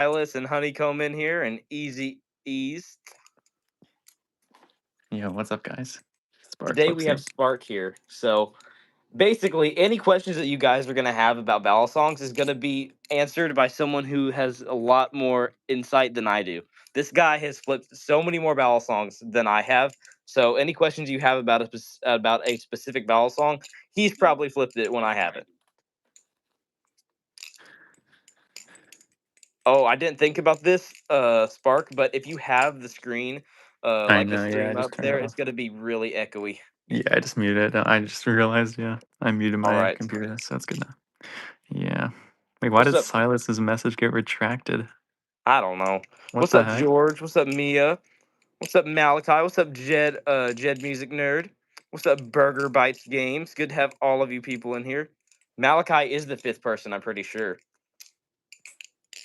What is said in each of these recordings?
Silas and Honeycomb in here, and Easy Ease. Yo, what's up, guys? Spark, Today we have Folksy. Spark here. So basically, any questions that you guys are going to have about Balisongs is going to be answered by someone who has a lot more insight than I do. This guy has flipped so many more Balisongs than I have. So any questions you have about about a specific Balisong, he's probably flipped it when I haven't. Oh, I didn't think about this, Spark, but if you have the screen, I like the know, yeah, I stream just up turned there, it it's off. going to be really echoey. Yeah, I just muted it. I just realized, yeah, I muted All my right. computer, so that's good now. Yeah. Wait, why What's did up? Silas's message get retracted? I don't know. What What's the up, heck? George? What's up, Mia? What's up, Malachi? What's up, Jed? Jed Music Nerd. What's up, Burger Bites Games? Good to have all of you people in here. Malachi is the fifth person, I'm pretty sure.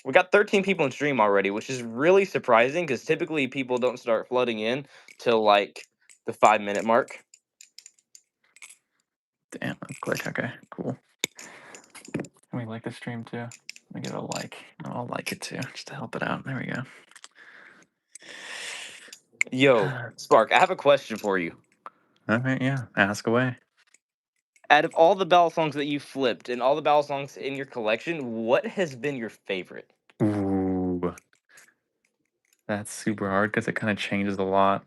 We got 13 people in stream already, which is really surprising because typically people don't start flooding in till like the 5-minute mark. Damn, let's click. Okay, cool. Can we like the stream too? Let me give it a like. I'll like it too, just to help it out. There we go. Yo, Spark, I have a question for you. All right, yeah, ask away. Out of all the Balisongs that you flipped and all the Balisongs in your collection, what has been your favorite? Ooh, that's super hard because it kind of changes a lot.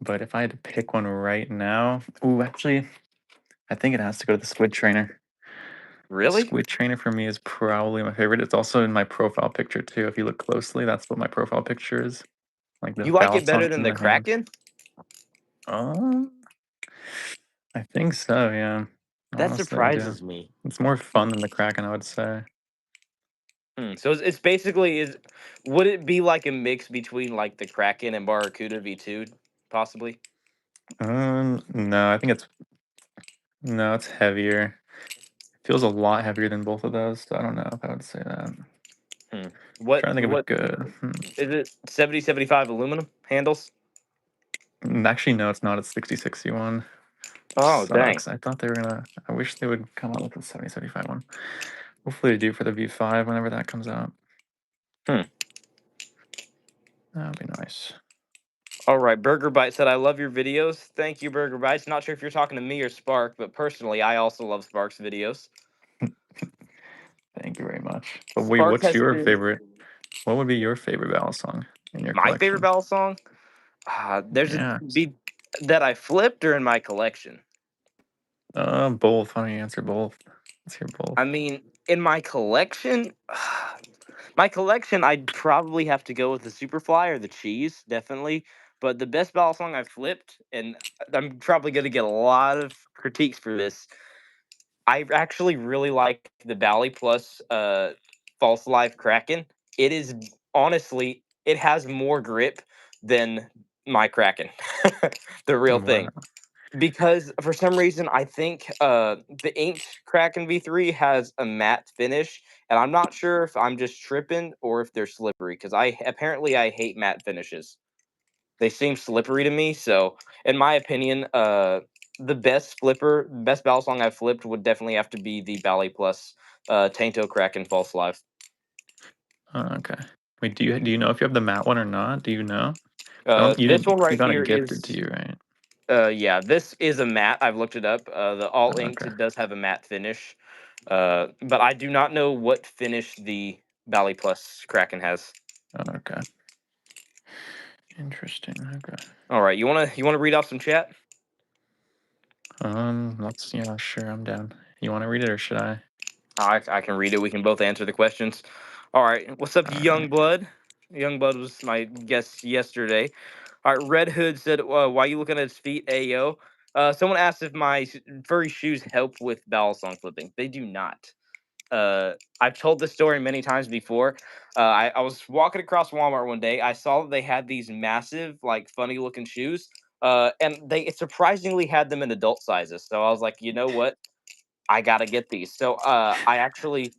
But if I had to pick one right now, ooh, actually, I think it has to go to the squid trainer. Really? Squid trainer for me is probably my favorite. It's also in my profile picture too. If you look closely, that's what my profile picture is. Like the You like it better Balisong than in the the hand. Kraken? Um, I think so. Yeah, That honestly, I do. surprises me. It's more fun than the Kraken, I would say. So it's basically is would it be like a mix between like the Kraken and Barracuda V2 possibly? No, I think it's heavier. It feels a lot heavier than both of those. So I don't know if I would say that. Hmm. What Trying to think of a what good. is it 7075 aluminum handles? Actually, no, it's not. It's 6061. Which Oh, dang. sucks. I thought they were gonna. I wish they would come out with a 7075 one. Hopefully, they do for the V5 whenever that comes out. Hmm. That would be nice. All right, Burger Bite said I love your videos. Thank you, Burger Bites. Not sure if you're talking to me or Spark, but personally, I also love Spark's videos. Thank you very much. But wait, Spark what's has your been favorite? What would be your favorite battle song in your my favorite collection? Bell song. There's a Yeah, be that I flipped or in my collection. both. Why don't you answer both? Let's hear both. I mean, in my collection, I'd probably have to go with the Superfly or the Cheese, definitely. But the best battle song I've flipped, and I'm probably going to get a lot of critiques for this. I actually really like the Bally Plus False Life Kraken. It is honestly, it has more grip than my Kraken, the real thing. Wow. Because for some reason, I think the inked Kraken V3 has a matte finish, and I'm not sure if I'm just tripping or if they're slippery. Because I hate matte finishes. They seem slippery to me. So, in my opinion, best Bell song I've flipped would definitely have to be the Ballet Plus Tainto Kraken False Live. Okay. Wait, do you know if you have the matte one or not? Do you know? I don't. You This didn't. one You right got it here gifted to is you, right? yeah, this is a matte. I've looked it up. The all inked, Okay. it does have a matte finish. But I do not know what finish the Bally Plus Kraken has. Okay. Interesting. Okay. All right, you wanna read off some chat? Let's. Yeah, sure. I'm down. You want to read it or should I? I can read it. We can both answer the questions. All right, what's up, All right. Youngblood? Youngblood was my guest yesterday. All right, Red Hood said, "Why you looking at his feet, Ayo?" Someone asked if my furry shoes help with bowel song flipping. They do not. I've told this story many times before. I was walking across Walmart one day. I saw that they had these massive, like, funny looking shoes, and they surprisingly had them in adult sizes. So I was like, you know what? I gotta get these. So I actually,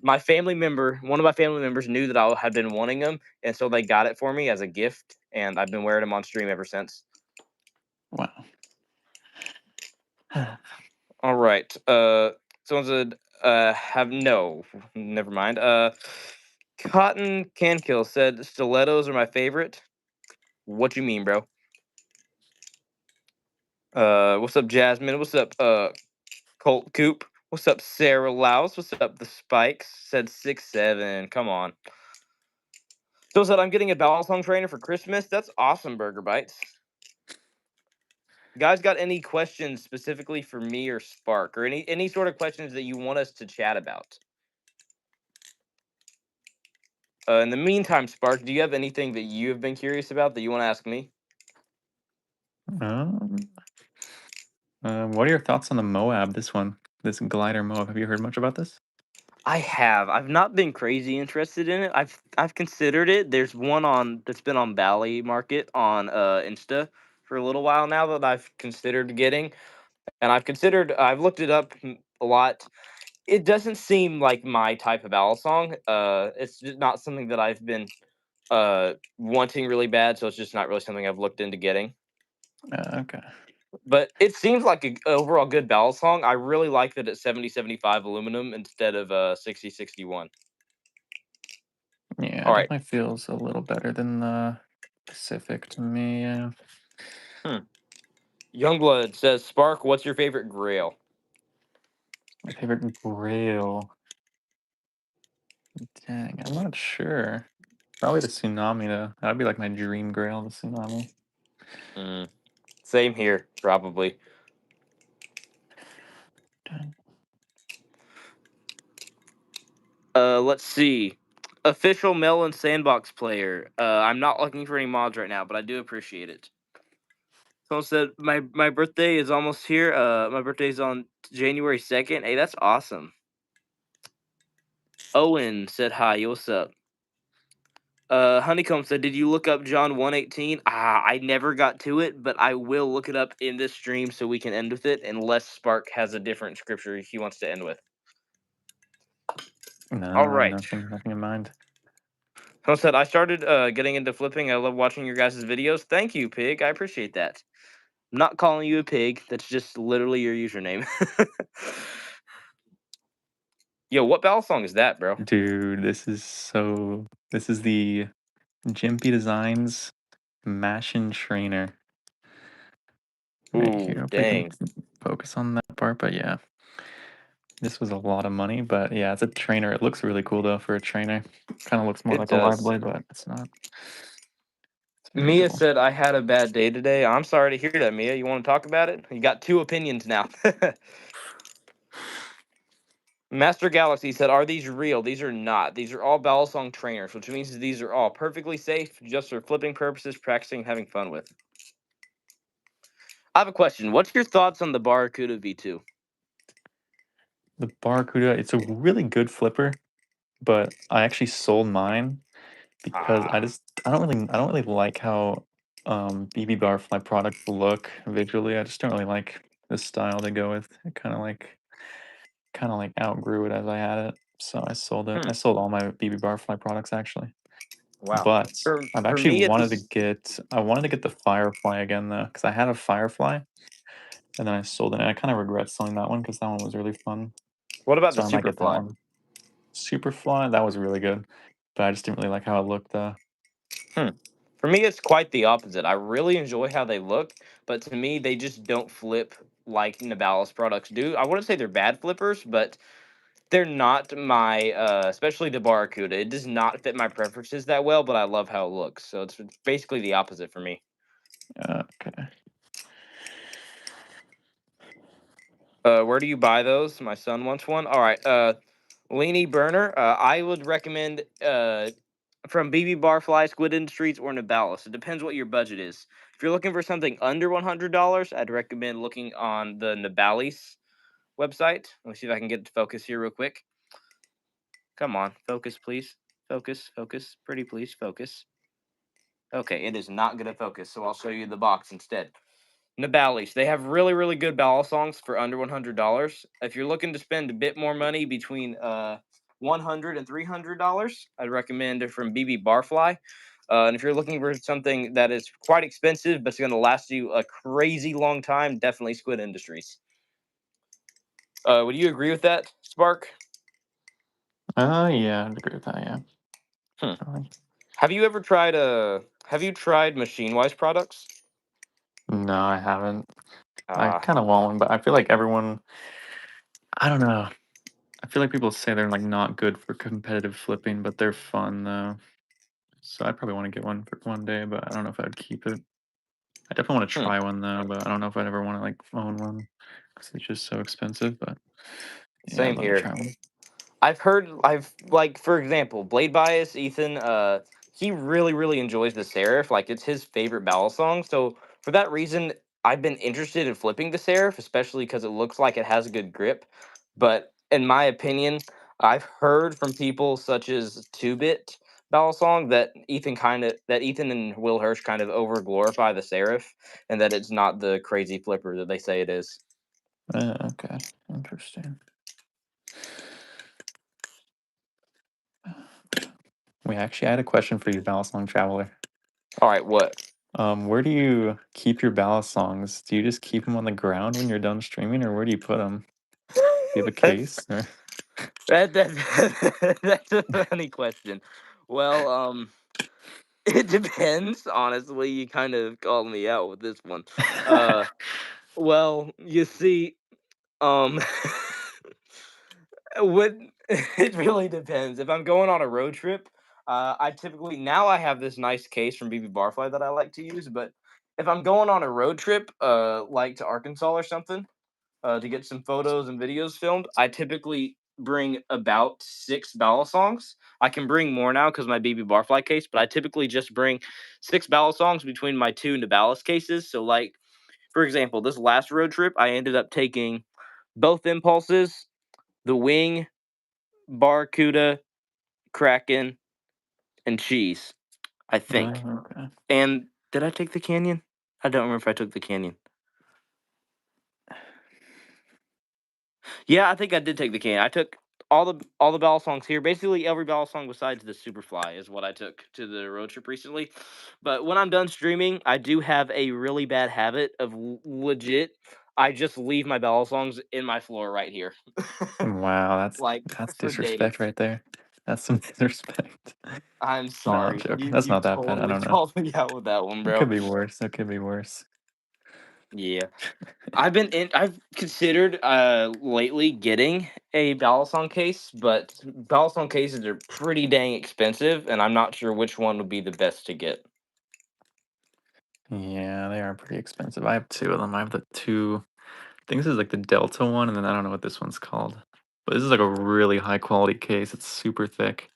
one of my family members knew that I had been wanting them, and so they got it for me as a gift, and I've been wearing them on stream ever since. Wow. All right. Someone said, have no, never mind. Cotton Cankill said stilettos are my favorite. What you mean, bro? What's up, Jasmine? What's up, Colt Coop? What's up, Sarah Louse? What's up, the Spikes? Said 6'7". Come on. So said I'm getting a Balisong trainer for Christmas. That's awesome, Burger Bites. Guys, got any questions specifically for me or Spark, or any sort of questions that you want us to chat about? In the meantime, Spark, do you have anything that you have been curious about that you want to ask me? Um, what are your thoughts on the Moab? This one, this glider Moab. Have you heard much about this? I have. I've not been crazy interested in it. I've considered it. There's one on that's been on Bally Market on Insta for a little while now that I've considered getting, and I've looked it up a lot. It doesn't seem like my type of ballad song. It's just not something that I've been wanting really bad, so it's just not really something I've looked into getting. Okay. But it seems like a overall good ballad song. I really like that it's 70-75 aluminum instead of 60-61. Yeah, All it right. definitely feels a little better than the Pacific to me. Yeah. Hmm. Youngblood says, Spark, what's your favorite grail? My favorite Grail. Dang, I'm not sure. Probably the Tsunami though. That'd be like my dream Grail, the Tsunami. Mm, same here, probably. Dang. Let's see. Official Melon Sandbox player. I'm not looking for any mods right now, but I do appreciate it. Someone said my birthday is almost here. My birthday's on January 2nd. Hey, that's awesome. Owen said hi. What's up? Honeycomb said, "Did you look up John 1:18?" I never got to it, but I will look it up in this stream so we can end with it, unless Spark has a different scripture he wants to end with. All No, right. nothing in mind. Someone said, "I started getting into flipping. I love watching your guys' videos." Thank you, Pig. I appreciate that. I'm not calling you a pig. That's just literally your username. Yo, what battle song is that, bro? Dude, this is the Jimpy Designs Mashin Trainer. Right here. Ooh, Hope we can dang. focus on that part, but yeah. This was a lot of money, but yeah, it's a trainer. It looks really cool though for a trainer. Kind of looks more It like a live does. blade, but it's not. It's very Mia cool. said, "I had a bad day today." I'm sorry to hear that, Mia. You want to talk about it? You got two opinions now. Master Galaxy said, "Are these real?" These are not. These are all Balisong trainers, which means these are all perfectly safe, just for flipping purposes, practicing, having fun with. I have a question. What's your thoughts on the Barracuda V2? The Barracuda, it's a really good flipper, but I actually sold mine because Ah, I don't really like how BB Barfly products look visually. I just don't really like the style they go with. It kind of like outgrew it as I had it. So I sold it. hmm, I sold all my BB Barfly products actually. wow. But I've For actually me, wanted to it's get I wanted to get the Firefly again though, because I had a Firefly and then I sold it. And I kind of regret selling that one because that one was really fun. what about the So I might get that Superfly? one. Superfly, that was really good. But I just didn't really like how it looked though. Hmm. For me, it's quite the opposite. I really enjoy how they look, but to me, they just don't flip like Nibalis products do. I wouldn't say they're bad flippers, but they're not my, especially the Barracuda. It does not fit my preferences that well, but I love how it looks. So it's basically the opposite for me. Okay. Where do you buy those? My son wants one. All right. Leany Burner. I would recommend from BB Barfly, Squid Industries, or Nibalis. It depends what your budget is. If you're looking for something under $100, I'd recommend looking on the Nibalis website. Let me see if I can get it to focus here real quick. Come on, focus, please. Focus, focus. Pretty please, focus. Okay, it is not going to focus, so I'll show you the box instead. Nibalis. They have really, really good Balisongs for under $100. If you're looking to spend a bit more money between $100 and $300, I'd recommend it from BB Barfly. And if you're looking for something that is quite expensive but it's going to last you a crazy long time, definitely Squid Industries. Would you agree with that, Spark? Yeah, I'd agree with that, yeah. Hmm. Really. Have you tried Machine Wise products? No, I haven't. I Uh, kind of want one, but I feel like everyone. I don't know. I feel like people say they're like not good for competitive flipping, but they're fun though. So I probably want to get one for one day, but I don't know if I'd keep it. I definitely want to hmm. try one though, but I don't know if I'd ever want to like own one because it's just so expensive. But yeah, I'd Same love to here. try one. I've like for example, Blade Bias, Ethan, he really enjoys the Seraph. Like it's his favorite Balisong. So for that reason, I've been interested in flipping the Seraph, especially because it looks like it has a good grip. But in my opinion, I've heard from people such as Two Bit Balisong that Ethan and Will Hirsch kind of over glorify the Seraph and that it's not the crazy flipper that they say it is. Okay, interesting. We actually I had a question for you, Balisong Traveler. All right, what? Where do you keep your Balisongs? Do you just keep them on the ground when you're done streaming, or where do you put them? Do you have a That's case? Or? that's a funny question. Well, it depends. Honestly, you kind of called me out with this one. Uh, well, you see, um, what it really depends. If I'm going on a road trip, I typically now I have this nice case from BB Barfly that I like to use. But if I'm going on a road trip, like to Arkansas or something, to get some photos and videos filmed, I typically bring about 6 Balisongs. I can bring more now because my BB Barfly case, but I typically just bring 6 Balisongs between my 2 Nibalis cases. So, like for example, this last road trip, I ended up taking both impulses, the wing, barracuda, kraken, and cheese. I think. Okay. And did I take the canyon? I don't remember if I took the canyon. Yeah, I think I did take the can. I took all the Balisongs here. Basically, every Balisong besides the Superfly is what I took to the road trip recently. But when I'm done streaming, I do have a really bad habit of legit. I just leave my Balisongs in my floor right here, Wow, like that's for days. disrespect right there. That's some disrespect. I'm No, I'm sorry. joking. You That's you not that bad. I totally don't know. called me out with that one, It bro. could be worse. It could be worse. Yeah. I've considered lately getting a Balisong case, but Balisong cases are pretty dang expensive, and I'm not sure which one would be the best to get. Yeah, they are pretty expensive. I have two of them. I have the two. I think this is like the Delta one, and then I don't know what this one's called. But this is like a really high quality case. It's super thick.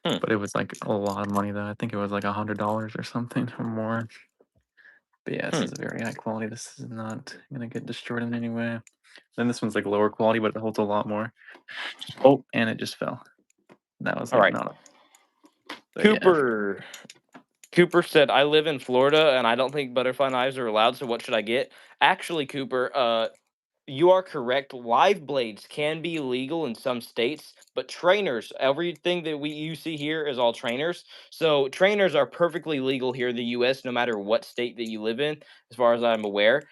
Hmm. But it was like a lot of money though. I think it was like $100 or something or more. But yeah, this Hmm. is a very high quality. This is not gonna get destroyed in any way. Then this one's like lower quality, but it holds a lot more. Oh, and it just fell. That was All like right. not. But yeah, Cooper. Cooper said, "I live in Florida, and I don't think butterfly knives are allowed. So what should I get?" Actually, Cooper, you are correct. Live blades can be legal in some states, but trainers, everything that you see here is all trainers. So trainers are perfectly legal here in the U.S. no matter what state that you live in, as far as I'm aware.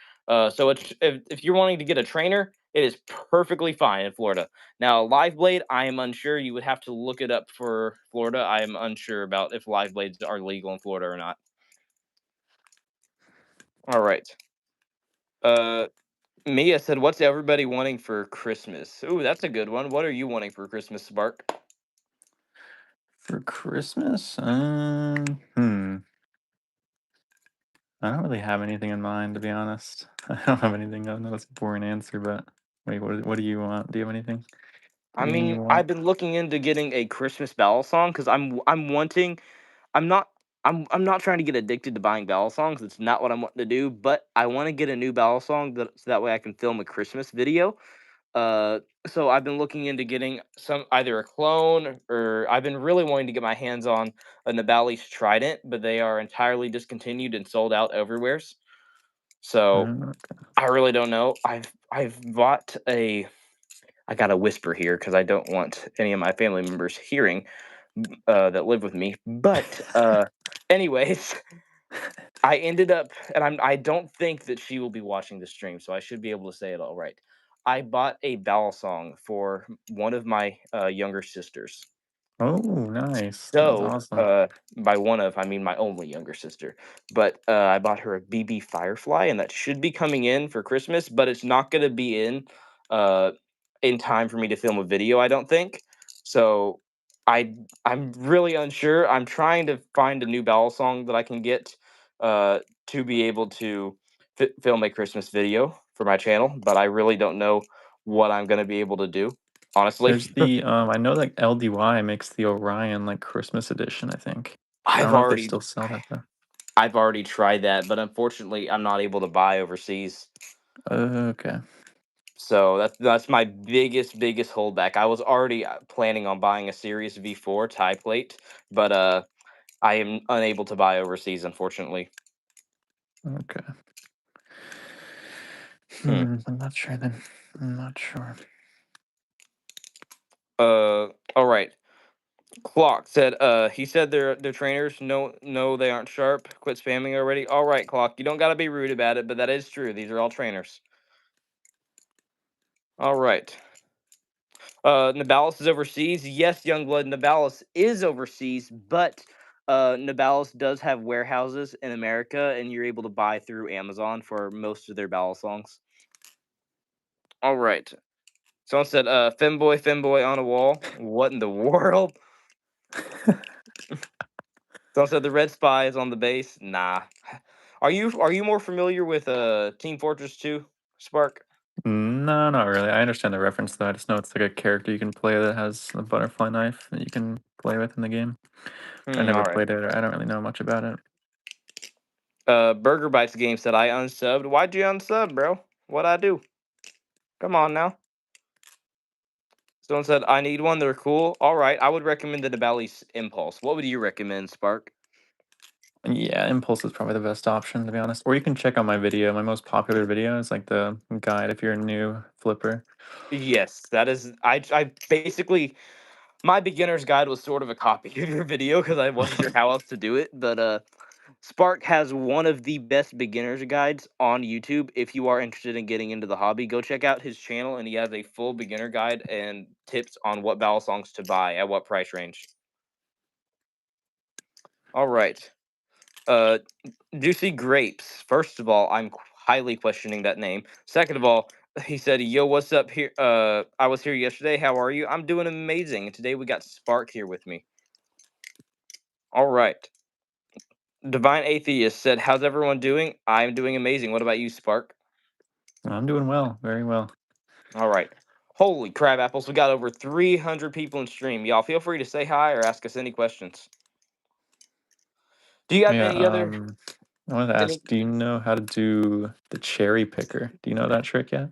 So if you're wanting to get a trainer, it is perfectly fine in Florida. Now, live blade, I am unsure. You would have to look it up for Florida. I am unsure about if live blades are legal in Florida or not. All right. Uh, Mia said, "What's everybody wanting for Christmas?" Ooh, that's a good one. What are you wanting for Christmas, Spark? for Christmas, I don't really have anything in mind to be honest. I don't have anything. I know that's a boring answer, but wait, what do you want? Do you have anything? I Anything you mean, want? I've been looking into getting a Christmas bell song because I'm wanting. I'm not. I'm not trying to get addicted to buying bell songs. It's not what I'm wanting to do. But I want to get a new bell song so that way I can film a Christmas video. So I've been looking into getting some either a clone or I've been really wanting to get my hands on a Nibali's Trident, but they are entirely discontinued and sold out everywhere. So Uh, I really don't know. I've bought a. I got to whisper here because I don't want any of my family members hearing that live with me. But anyways, I ended up, and I don't think that she will be watching the stream, so I should be able to say it all right. I bought a bell song for one of my younger sisters. Oh, nice. That's So, awesome. by one of, I mean my only younger sister. But I bought her a BB Firefly, and that should be coming in for Christmas. But it's not going to be uh, in time for me to film a video. I don't think. So, I'm really unsure. I'm trying to find a new Balisong that I can get to be able to film a Christmas video for my channel. But I really don't know what I'm going to be able to do. Honestly, There's the I know like LDY makes the Orion like Christmas edition, I think. I don't I've know if they already still sell that though. I've already tried that, but unfortunately, I'm not able to buy overseas. Okay. So that's my biggest holdback. I was already planning on buying a Series V4 tie plate, but I am unable to buy overseas, unfortunately. Okay. Hmm. I'm not sure then. I'm not sure. All right. Clock said. He said they're trainers. No, no, they aren't sharp. Quit spamming already. All right, Clock. You don't gotta be rude about it, but that is true. These are all trainers. All right. Nabalis is overseas. Yes, Youngblood, Nabalis is overseas, but Nabalis does have warehouses in America, and you're able to buy through Amazon for most of their Balisongs. All right. Someone said, femboy on a wall. What in the world? Someone said the red spy is on the base. Nah. Are you more familiar with Team Fortress 2, Spark? No, not really. I understand the reference though. I just know it's like a character you can play that has a butterfly knife that you can play with in the game. I never All right. played it. I don't really know much about it. Burger Bites game said I unsubbed. Why'd you unsub, bro? What'd I do? Come on now. Someone said, I need one. They're cool. All right. I would recommend the Nibali's Impulse. What would you recommend, Spark? Yeah, Impulse is probably the best option to be honest. Or you can check out my video. My most popular video is like the guide if you're a new flipper. Yes, that is. I basically, my beginner's guide was sort of a copy of your video because I wasn't sure how else to do it. But Spark has one of the best beginner's guides on YouTube. If you are interested in getting into the hobby, go check out his channel, and he has a full beginner guide and tips on what ballad songs to buy at what price range. All right. Uh, Juicy Grapes. First of all, I'm highly questioning that name. Second of all, he said, "Yo, what's up here? I was here yesterday. How are you? I'm doing amazing. And today we got Spark here with me. All right. Divine Atheist said, "How's everyone doing? I'm doing amazing. What about you, Spark?" I'm doing well, very well. All right. Holy crab apples! We got over 300 people in stream. Y'all feel free to say hi or ask us any questions. Do you have Yeah, any other I wanted to any? ask, do you know how to do the cherry picker? Do you know that trick yet?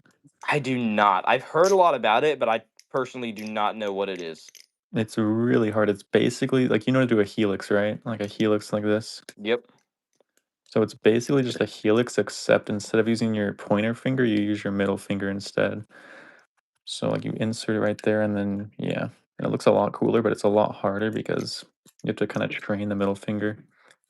I do not. I've heard a lot about it, but I personally do not know what it is. It's really hard. It's basically like you know how to do a helix, right? Like a helix like this. Yep. So it's basically just a helix, except instead of using your pointer finger, you use your middle finger instead. So like you insert it right there, and then yeah, and it looks a lot cooler, but it's a lot harder because you have to kind of train the middle finger.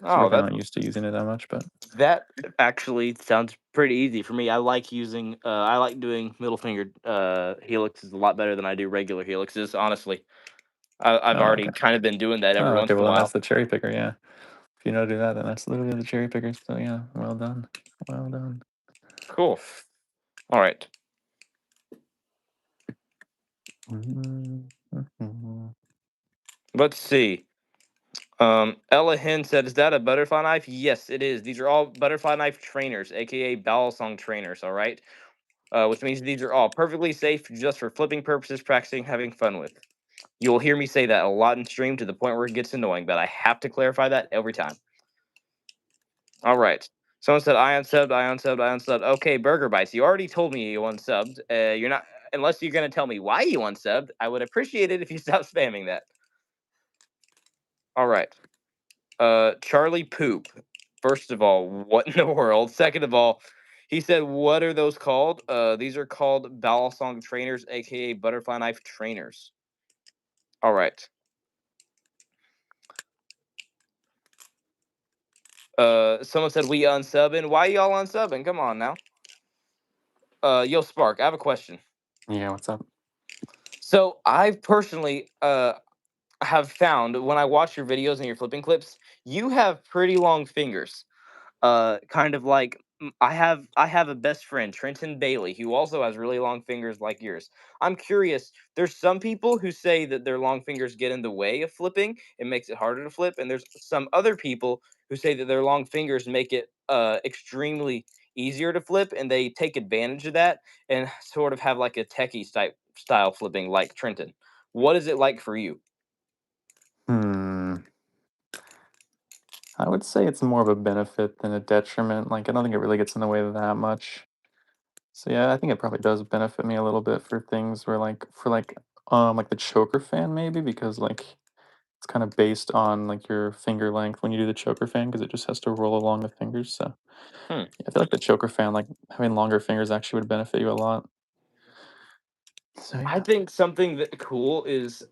So we're Oh, kind that of not used to using it that much, but that actually sounds pretty easy for me. I like doing middle finger helixes a lot better than I do regular helixes, honestly. I've oh already okay, kind of been doing that every oh okay. once in Well a then that's while. the cherry picker, yeah. If you know how to do that, then that's literally the cherry picker. So yeah, well done, well done. Cool. All right. Let's see. Ella Hen said, "Is that a butterfly knife?" Yes, it is. These are all butterfly knife trainers, aka Balisong trainers. All right. Which means these are all perfectly safe just for flipping purposes, practicing, having fun with. You'll hear me say that a lot in stream to the point where it gets annoying, but I have to clarify that every time. All right. Someone said I unsubbed, I unsubbed, I unsubbed. Okay, Burger Bites, you already told me you unsubbed. You're not unless you're gonna tell me why you unsubbed. I would appreciate it if you stop spamming that. All right. Charlie Poop. First of all, what in the world? Second of all, he said, "What are those called?" These are called Balisong trainers, aka butterfly knife trainers. All right. Someone said we unsubbing. Why y'all unsubbing? Come on now. Yo, Spark, I have a question. Yeah, what's up? So I've personally have found when I watch your videos and your flipping clips, you have pretty long fingers. Kind of like I have a best friend, Trenton Bailey, who also has really long fingers like yours. I'm curious. There's some people who say that their long fingers get in the way of flipping. It makes it harder to flip, and there's some other people who say that their long fingers make it extremely easier to flip, and they take advantage of that and sort of have like a techie type style flipping like Trenton. What is it like for you? Hmm. I would say it's more of a benefit than a detriment. Like, I don't think it really gets in the way that much. So yeah, I think it probably does benefit me a little bit for things where like the choker fan maybe because like it's kind of based on like your finger length when you do the choker fan because it just has to roll along the fingers. So Hmm. yeah, I feel like the choker fan, like having longer fingers actually would benefit you a lot. So I yeah. think something that cool is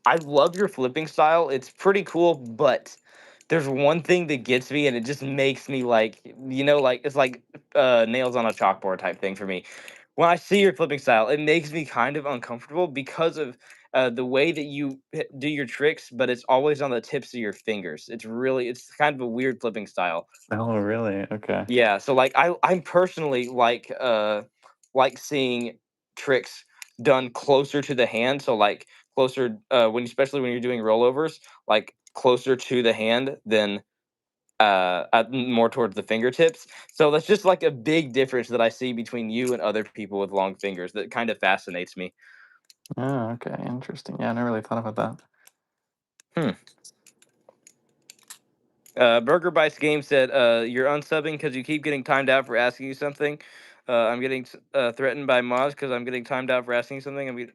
I love your flipping style. It's pretty cool, but there's one thing that gets me, and it just makes me like, like it's like nails on a chalkboard type thing for me. When I see your flipping style, it makes me kind of uncomfortable because of the way that you do your tricks, but it's always on the tips of your fingers. It's kind of a weird flipping style. Oh really? Okay. Yeah, so like I'm personally like seeing tricks done closer to the hand, so like closer when especially when you're doing rollovers, like closer to the hand than more towards the fingertips. So that's just like a big difference that I see between you and other people with long fingers that kind of fascinates me. Oh, okay. Interesting. Yeah, I never really thought about that. Hmm. Burger Bites Game said, "You're unsubbing because you keep getting timed out for asking you something. I'm getting threatened by mods because I'm getting timed out for asking you something.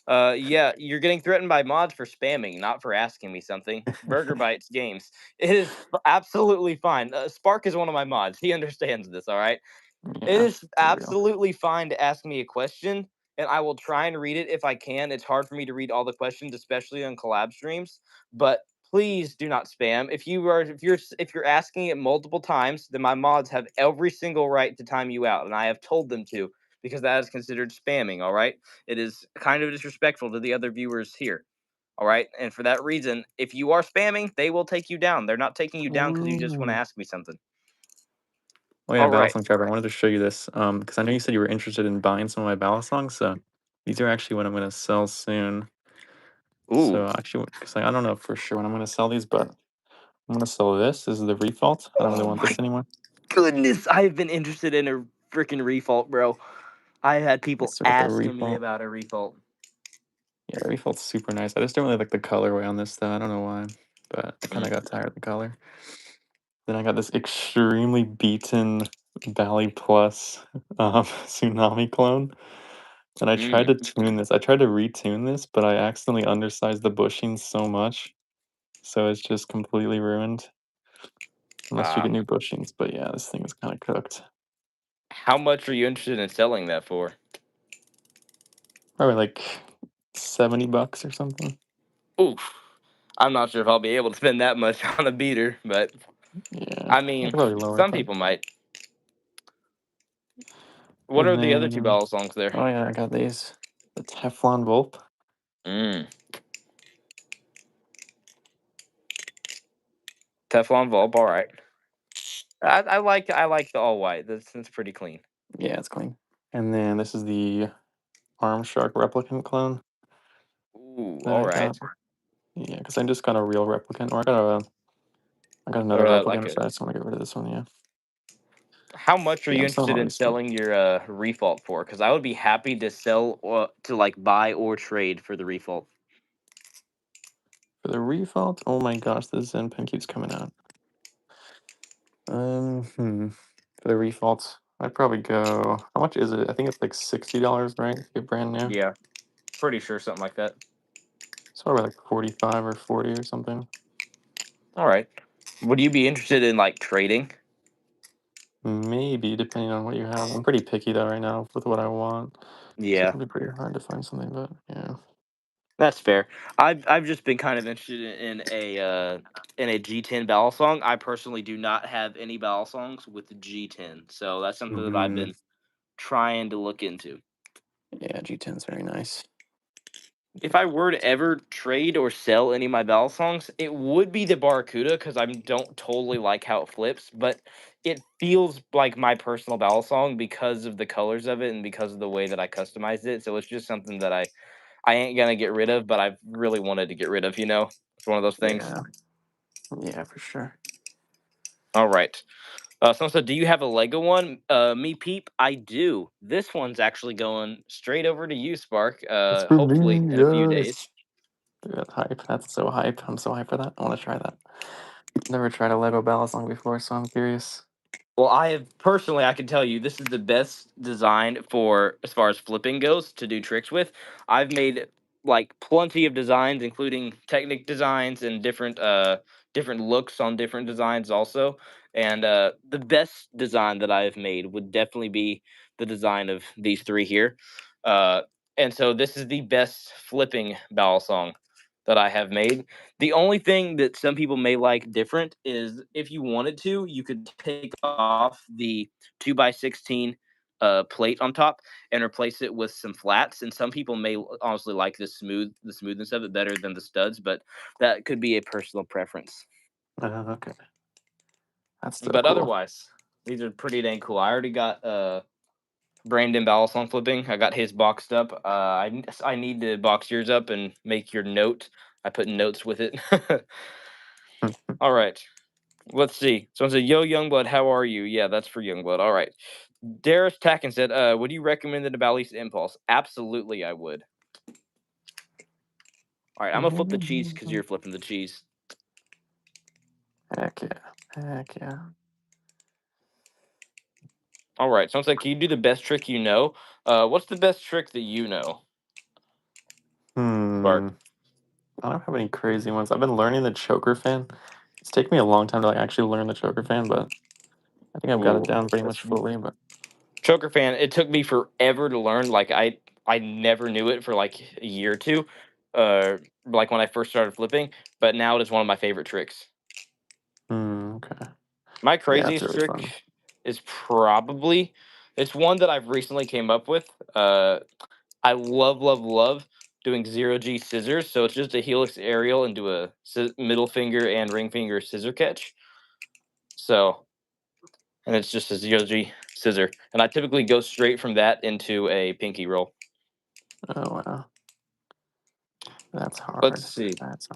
Yeah, you're getting threatened by mods for spamming, not for asking me something. Burger Bites Games, it is absolutely fine. Spark is one of my mods. He understands this. All right. It Yeah, is for real. absolutely fine to ask me a question, and I will try and read it if I can. It's hard for me to read all the questions, especially on collab streams. But please do not spam. If you're asking it multiple times, then my mods have every single right to time you out, and I have told them to because that is considered spamming. All right, it is kind of disrespectful to the other viewers here. All right, and for that reason, if you are spamming, they will take you down. They're not taking you down because you just want to Ooh. ask me something. Oh yeah, All right. Balisong Trevor. I wanted to show you this because I know you said you were interested in buying some of my Balisongs. So these are actually what I'm going to sell soon. Ooh. So actually, because I don't know for sure when I'm going to sell these, but I'm going to sell this. This is the refault. I don't really Oh want my this anymore. goodness, I've been interested in a freaking refault, bro. I had people So I got the asking me refault. about a refault. Yeah, the refault's super nice. I just don't really like the colorway on this though. I don't know why, but I kind of Mm, got tired of the color. Then I got this extremely beaten Bally Plus Tsunami clone. And I tried mm, to tune this. I tried to retune this, but I accidentally undersized the bushing so much. So it's just completely ruined. Unless you ah. get new bushings. But yeah, this thing is kind of cooked. How much are you interested in selling that for? Probably like 70 bucks or something. Oof. I'm not sure if I'll be able to spend that much on a beater, but Yeah, I I could mean, probably lower it some though. people might. What And are the other two then, ball songs there? oh yeah, I got these. The Teflon Volp. Mm. Teflon Volp, all right. I like the all white. That's pretty clean. Yeah, it's clean. And then this is the Arm Shark replicant clone Ooh, that all I right. got. Yeah, because I just got a real replicant, or I got another Or like replicant, a. so I just want to get rid of this one. Yeah, How much are yeah, you I'm selling interested all in these too. selling your refault for? Because I would be happy to sell or to like buy or trade for the refault. For the refault, oh my gosh, the Zen pen keeps coming out. For the refault, I'd probably go. How much is it? I think it's like $60, right? To get brand new. Yeah, pretty sure something like that. It's probably like 45 or 40 or something. All right. Would you be interested in like trading? Maybe depending on what you have. I'm pretty picky though right now with what I want, so it Yeah, can be pretty hard to find something. But yeah. that's fair. I've just been kind of interested in a G10 Balisong. I personally do not have any Balisongs with the G10, so that's something that I've Hmm. been trying to look into. Yeah, G10 is very nice. If I were to ever trade or sell any of my Balisongs, it would be the Barracuda because I don't totally like how it flips, but it feels like my personal Balisong because of the colors of it and because of the way that I customized it. So it's just something that I ain't gonna get rid of, but I've really wanted to get rid of. It's one of those things. Yeah. Yeah, for sure. All right. Someone said, "Do you have a Lego one?" Me peep, I do. This one's actually going straight over to you, Spark. It's for Hopefully me, in a few days. yes. Dude, that's hype. That's so hype. I'm so hyped for that. I want to try that. Never tried a Lego Balisong before, so I'm curious. Well, I have personally, I can tell you, this is the best design for as far as flipping goes to do tricks with. I've made like plenty of designs, including Technic designs and different looks on different designs also. And the best design that I have made would definitely be the design of these three here. Uh, and so this is the best flipping bowel song that I have made. The only thing that some people may like different is if you wanted to, you could take off the 2x16 plate on top and replace it with some flats. And some people may honestly like the smoothness of it better than the studs, but that could be a personal preference. Okay. That's so But cool. otherwise, these are pretty dang cool. I already got Brandon Balisong flipping. I got his boxed up. I need to box yours up and make your note. I put notes with it. All right. Let's see. Someone said, "Yo, Youngblood, how are you?" Yeah, that's for Youngblood. All right. Darius Tacken said, "Would you recommend the Balise Impulse?" Absolutely, I would. All right, I'm gonna flip the cheese because you're flipping the cheese. Heck yeah. Heck yeah. All right. Someone said, "Can you do the best trick you know?" What's the best trick that you know, Hmm. Spark? I don't have any crazy ones. I've been learning the choker fan. It's taken me a long time to like actually learn the choker fan, but I think I've got it Ooh, down pretty much that's fully. But choker fan. It took me forever to learn. Like I never knew it for like a year or two. Like when I first started flipping, but now it is one of my favorite tricks. okay. My Yeah, it's craziest really trick fun. is probably it's one that I've recently came up with. I love doing zero G scissors. So it's just a helix aerial into a middle finger and ring finger scissor catch. So and it's just a zero G scissor, and I typically go straight from that into a pinky roll. Oh wow, that's Let's hard. see. That's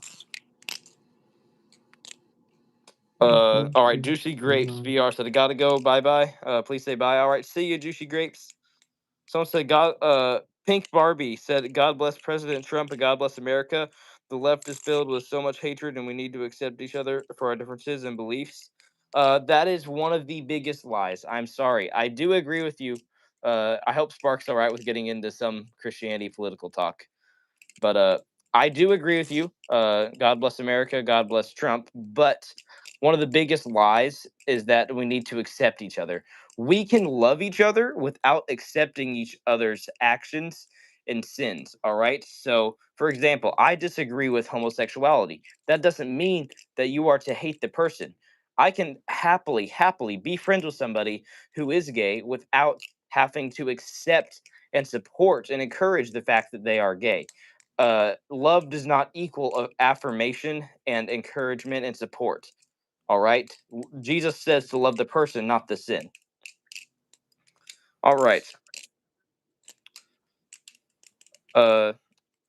All right, Juicy Grapes VR said, "I gotta go. Bye bye. Please say bye. All right, see you, Juicy Grapes." Someone said, "God." Pink Barbie said, "God bless President Trump and God bless America. The left is filled with so much hatred, and we need to accept each other for our differences and beliefs." That is one of the biggest lies. I'm sorry. I do agree with you. I hope Sparks all right with getting into some Christianity political talk. But I do agree with you. God bless America. God bless Trump. But one of the biggest lies is that we need to accept each other. We can love each other without accepting each other's actions and sins. All right. So, for example, I disagree with homosexuality. That doesn't mean that you are to hate the person. I can happily be friends with somebody who is gay without having to accept and support and encourage the fact that they are gay. Love does not equal affirmation and encouragement and support. All right. Jesus says to love the person, not the sin. All right. Uh,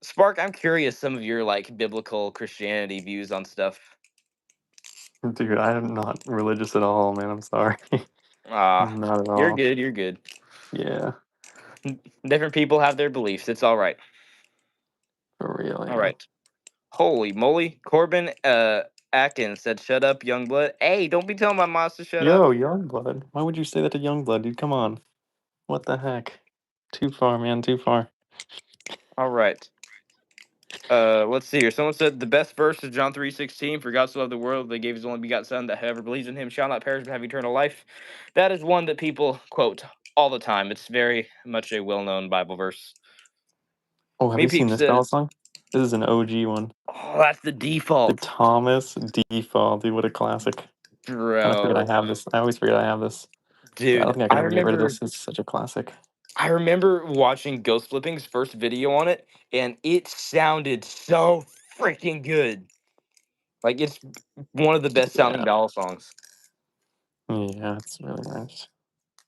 Spark, I'm curious some of your like biblical Christianity views on stuff. dude. I am not religious at all, man. I'm sorry. Ah, Not at you're all. good. You're good. Yeah, Different people have their beliefs. It's all right. for real. All Yeah. right. Holy moly. Corbin Atkins said, "Shut up, young blood." Hey, don't be telling my moms to shut up. Yo, Youngblood. Why would you say that to Youngblood, dude? Come on. What the heck? Too far, man. Too far. All right. Let's see here. Someone said the best verse is John 3:16. For God so loved the world, they gave his only begotten Son, that whoever believes in him shall not perish but have eternal life. That is one that people quote all the time. It's very much a well-known Bible verse. Oh, have Me you seen peep this Bell says, song? This is an OG one. "Oh, that's the The default, Thomas Default, dude. What a classic. Kind of forget I bro, have this. I always forget I have this. But I don't dude." think I can I ever get rid of remember this. It's such a classic. I remember watching Ghost Flipping's first video on it, and it sounded so freaking good. Like it's one of the best sounding Yeah. ballad songs. Yeah, it's really nice.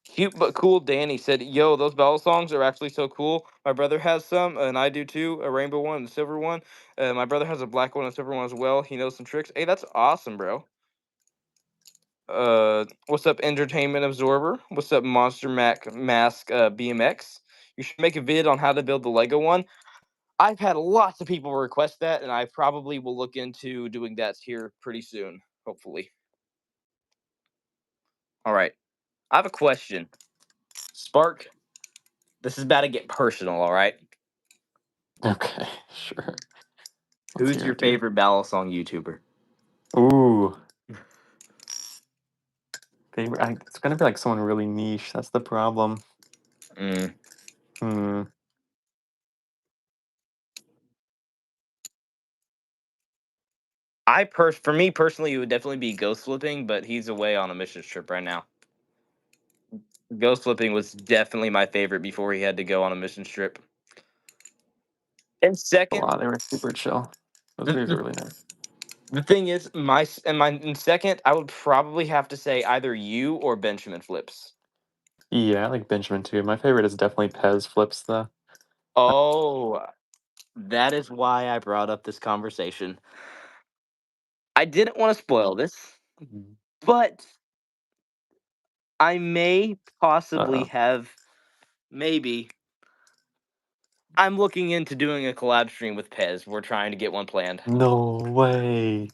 Cute but cool Danny said, "Yo, those ballad songs are actually so cool. My brother has some, and I do too. A rainbow one and a silver one. My brother has a black one and a silver one as well. He knows some tricks. Hey, that's awesome, bro. What's up, Entertainment Absorber? What's up, Monster Mac Mask BMX? You should make a vid on how to build the Lego one. I've had lots of people request that, and I probably will look into doing that here pretty soon, hopefully. All right, I have a question, Spark. This is about to get personal. All right, Okay, sure. Let's who's hear your it, dude. favorite Balisong YouTuber? Ooh, favorite. It's gonna be like someone really niche. That's the problem. Mm. Hmm. For me personally, it would definitely be Ghost Flipping, but he's away on a mission trip right now. Ghost Flipping was definitely my favorite before he had to go on a mission trip. And A second, lot. They were super chill. Those the, videos are the, really nice. the thing is, in second, I would probably have to say either you or Benjamin Flips. Yeah, I like Benjamin too. My favorite is definitely Pez flips though. Oh, that is why I brought up this conversation. I didn't want to spoil this, but I may possibly Uh-oh. have, maybe. I'm looking into doing a collab stream with Pez. We're trying to get one planned. No way.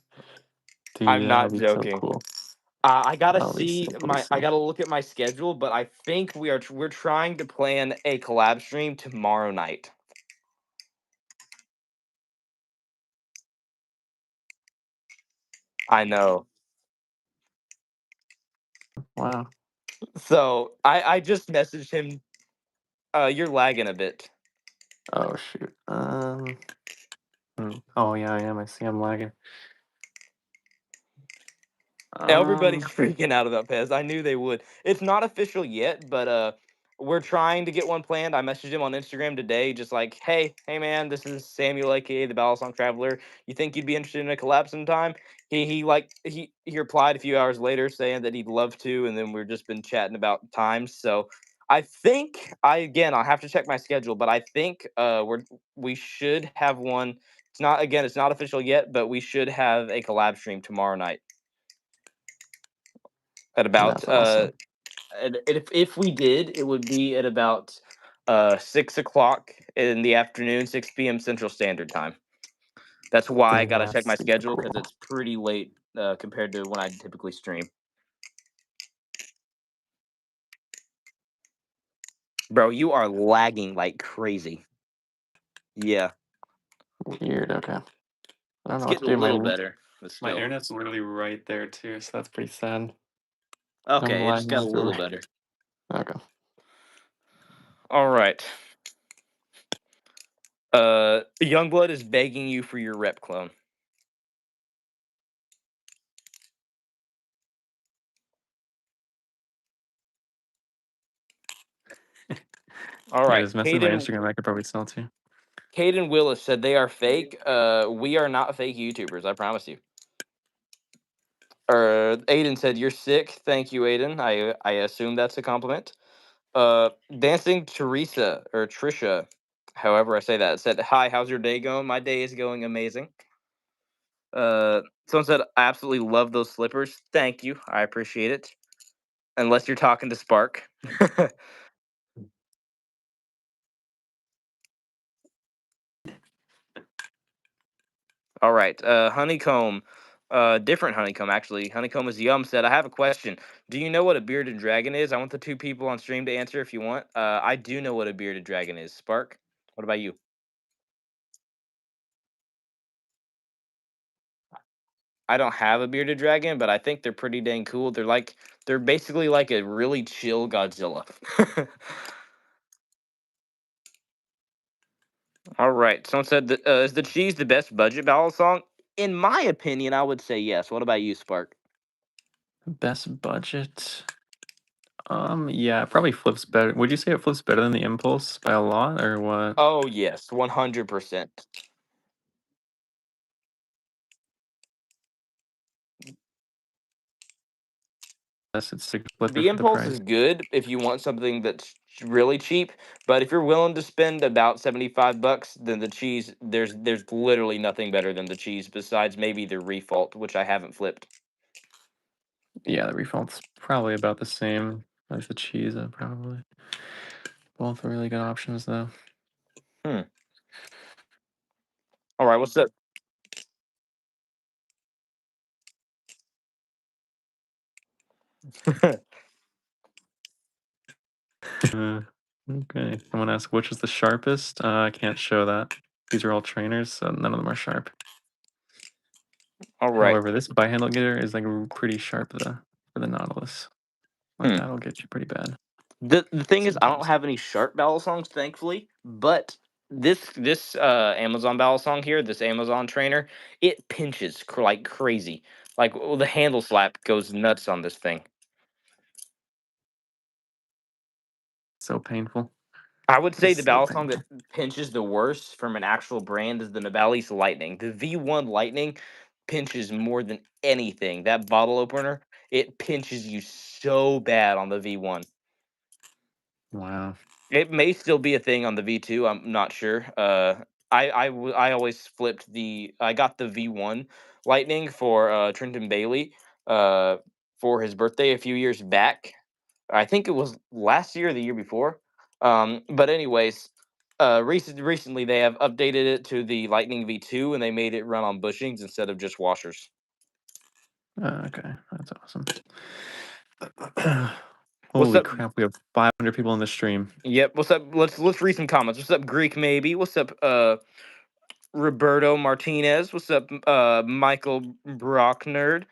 I'm Dude, that not would be so joking. cool. I gotta That would be so see cool to I see. gotta look at my schedule, but I think we're trying to plan a collab stream tomorrow night. I know. Wow. So I just messaged him. You're lagging a bit. Oh shoot. Oh yeah, I am. I see I'm lagging. Everybody's Um, freaking out about Pez. I knew they would. It's not official yet, but we're trying to get one planned. I messaged him on Instagram today, just like, hey man, this is Samuel, aka the Balisong Traveler. You think you'd be interested in a collab sometime? He replied a few hours later saying that he'd love to, and then we've just been chatting about times. So I think I'll have to check my schedule, but I think we should have one. It's not official yet, but we should have a collab stream tomorrow night at about that's awesome. if we did, it would be at about 6 o'clock in the afternoon, 6 p.m. Central Standard Time. That's why I gotta check That's my super schedule because cool. it's pretty late compared to when I typically stream. Bro, you are lagging like crazy. Yeah, Weird. Okay. I don't it's know what to getting a do. little better, but My still. internet's literally right there too, so that's pretty sad. I'm Okay, it just lagging got a little everywhere. better. Okay. All right. Youngblood is begging you for your rep clone. All Yeah, right, just message my Instagram. I could probably sell too. Caden Willis said they are fake. We are not fake YouTubers. I promise you. Aiden said you're sick. Thank you, Aiden. I assume that's a compliment. Dancing Teresa or Trisha, however I say that, said hi. How's your day going? My day is going amazing. Someone said I absolutely love those slippers. Thank you. I appreciate it. Unless you're talking to Spark. All right. Honeycomb. Different honeycomb actually. Honeycomb is yum said. I have a question. Do you know what a bearded dragon is? I want the two people on stream to answer if you want. I do know what a bearded dragon is. Spark. What about you? I don't have a bearded dragon, but I think they're pretty dang cool. They're basically like a really chill Godzilla. All right. Someone said that, is the cheese the best budget ballad song? In my opinion, I would say yes. What about you, Spark? Best budget. Yeah, it probably flips better. Would you say it flips better than the Impulse by a lot, or what? Oh yes, 100%. Yes, it's a flipper The for the Impulse price. is good if you want something that's really cheap, but if you're willing to spend about 75 bucks, then the cheese there's literally nothing better than the cheese besides maybe the Refault, which I haven't flipped. Yeah, the Refault's probably about the same as the cheese, probably. Both are really good options, though. Hmm. All right, what's up? Uh, okay. Someone asked which is the sharpest. I can't show that. These are all trainers, so none of them are sharp. All right. However, this bi-handle gear is like pretty sharp for the Nautilus. Like Hmm. that'll get you pretty bad The thing is, I don't sometimes. have any sharp Balisongs, thankfully, but this Amazon Balisong here, this Amazon trainer, it pinches like crazy. Like the handle slap goes nuts on this thing. So painful. I would say It's the so Balisong painful. that pinches the worst from an actual brand is the Navalis Lightning. The V1 Lightning pinches more than anything. That bottle opener, it pinches you so bad on the V1. Wow. It may still be a thing on the V2. I'm not sure. I always flipped the. I got the V1 Lightning for Trenton Bailey uh, for his birthday a few years back. I think it was last year or the year before. But anyways, recently they have updated it to the Lightning V2 and they made it run on bushings instead of just washers. Okay, that's awesome. What's Holy up? crap, we have 500 people in the stream. Yep. What's up? Let's read some comments. What's up, Greek? Maybe. What's up? Roberto Martinez. What's up, Michael Brocknerd?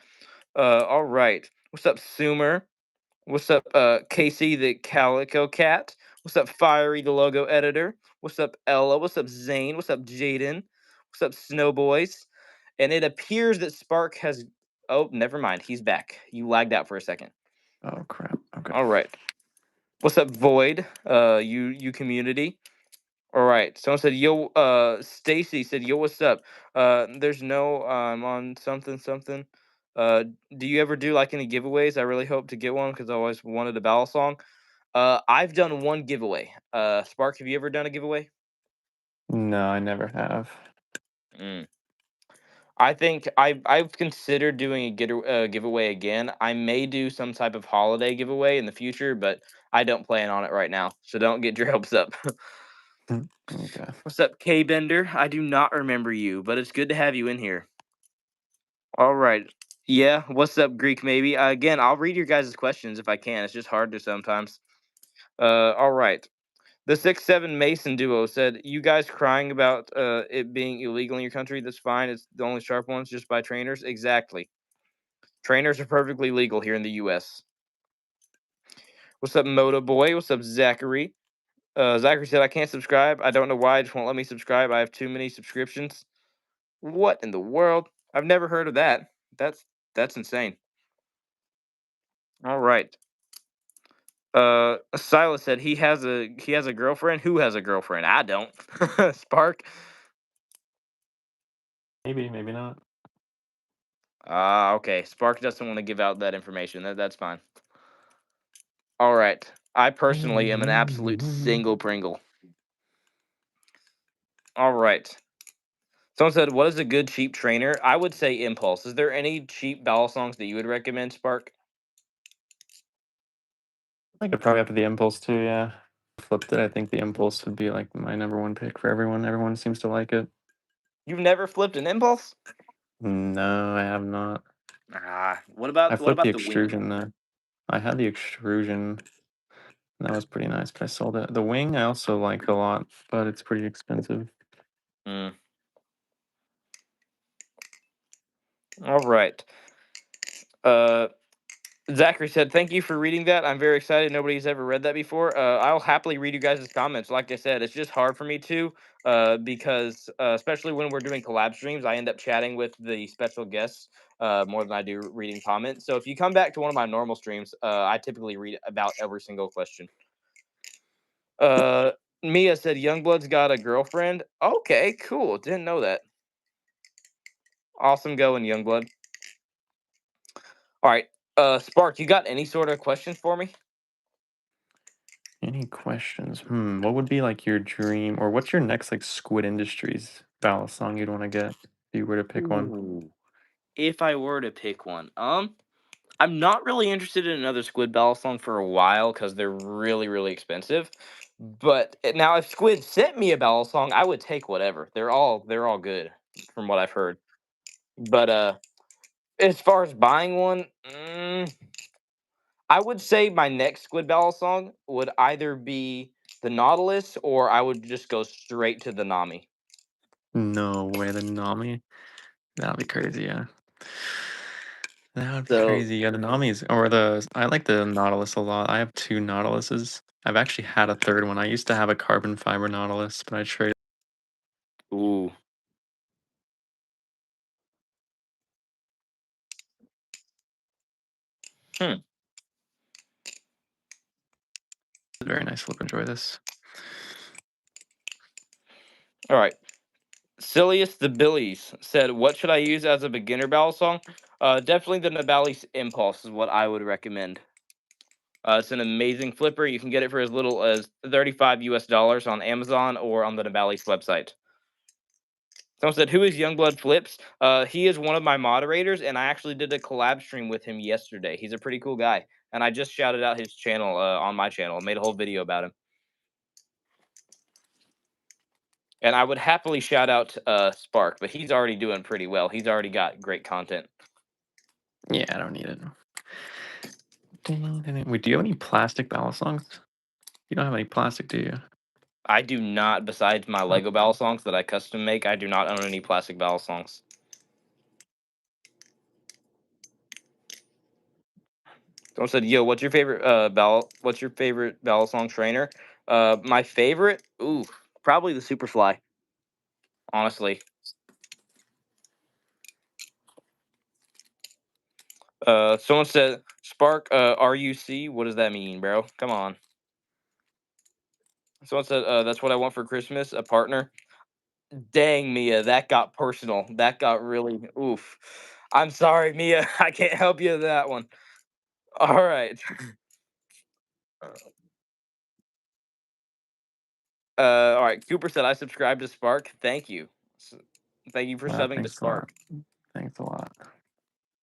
All right. What's up, Sumer? What's up, Casey the Calico Cat? What's up, Fiery the Logo Editor? What's up, Ella? What's up, Zane? What's up, Jaden? What's up, Snowboys? And it appears that Spark has. Oh, never mind. He's back. You lagged out for a second. Oh crap. Okay. All right. What's up, Void? You community. All right. Someone said, "Yo." Stacy said, "Yo, what's up?" There's no. I'm on something something. Uh, do you ever do like any giveaways? I really hope to get one because I always wanted a battle song. I've done one giveaway. Spark, have you ever done a giveaway? No, I never have. Mm. I think I've considered doing giveaway again. I may do some type of holiday giveaway in the future, but I don't plan on it right now. So don't get your hopes up. Okay. What's up, K Bender? I do not remember you, but it's good to have you in here. All right. Yeah. What's up, Greek? Maybe. Again, I'll read your guys' questions if I can. It's just hard to sometimes. All right. The 6-7 Mason duo said, "You guys crying about it being illegal in your country? That's fine. It's the only sharp ones just by trainers." Exactly. Trainers are perfectly legal here in the U.S. What's up, Moto Boy? What's up, Zachary? Zachary said, "I can't subscribe. I don't know why. It just won't let me subscribe. I have too many subscriptions." What in the world? I've never heard of that. That's insane. All right. Silas said he has a girlfriend. Who has a girlfriend? I don't. Spark. Maybe, maybe not. Ah, okay. Spark doesn't want to give out that information. That's fine. All right. I personally am an absolute single Pringle. All right. Someone said, "What is a good cheap trainer?" I would say Impulse. Is there any cheap ball songs that you would recommend, Spark? I could probably after the Impulse too, yeah. Flipped it. I think the Impulse would be like my number one pick for everyone. Everyone seems to like it. You've never flipped an Impulse? No, I have not. Ah, what I about what flipped the about the wing? extrusion though. I had the extrusion. That was pretty nice, but I sold it. The wing I also like a lot, but it's pretty expensive. Mm. All right. Uh, Zachary said, "Thank you for reading that. I'm very excited. Nobody's ever read that before. I'll happily read you guys' comments. Like I said, it's just hard for me to, because especially when we're doing collab streams, I end up chatting with the special guests more than I do reading comments. So if you come back to one of my normal streams, I typically read about every single question." Uh, Mia said, "Youngblood's got a girlfriend. Okay, cool. Didn't know that. Awesome going, Youngblood. All right, Spark, you got any sort of questions for me?" Any questions? What would be like your dream, or what's your next like Squid Industries Balisong you'd want to get if you were to pick one? Ooh. If I were to pick one, I'm not really interested in another Squid Balisong for a while because they're really, really expensive. But now, if Squid sent me a Balisong, I would take whatever. They're all good from what I've heard. But as far as buying one, I would say my next Squid Balisong would either be the Nautilus or I would just go straight to the Nami. No way, the Nami. That'd be crazy, yeah. That would be So, crazy. Yeah, the Namis or the I like the Nautilus a lot. I have two Nautiluses. I've actually had a third one. I used to have a carbon fiber Nautilus, but I traded ooh, hmm. it. Very nice flip. Enjoy this. All right. Silliest the Billies said, "What should I use as a beginner Balisong?" Definitely the Nabalis Impulse is what I would recommend. It's an amazing flipper. You can get it for as little as 35 US dollars on Amazon or on the Nabalis website. Someone said, "Who is Youngblood Flips?" He is one of my moderators, and I actually did a collab stream with him yesterday. He's a pretty cool guy, and I just shouted out his channel on my channel. Made a whole video about him, and I would happily shout out Spark, but he's already doing pretty well. He's already got great content. Yeah, I don't need it. Wait, do you have any plastic Balisongs? You don't have any plastic, do you? I do not, besides my Oh, Lego Balisongs that I custom make, I do not own any plastic Balisongs. Someone said, "Yo, what's your favorite Balisong trainer?" My favorite, ooh, probably the Superfly. Honestly, someone said, "Spark, RUC. What does that mean, bro? Come on." Someone said, "That's what I want for Christmas, a partner." Dang, Mia, that got personal. That got really oof. I'm sorry, Mia. I can't help you with that one. All right. All right. Cooper said, "I subscribe to Spark. Thank you. S- Thank you for subbing to thanks a lot. Spark." Thanks a lot.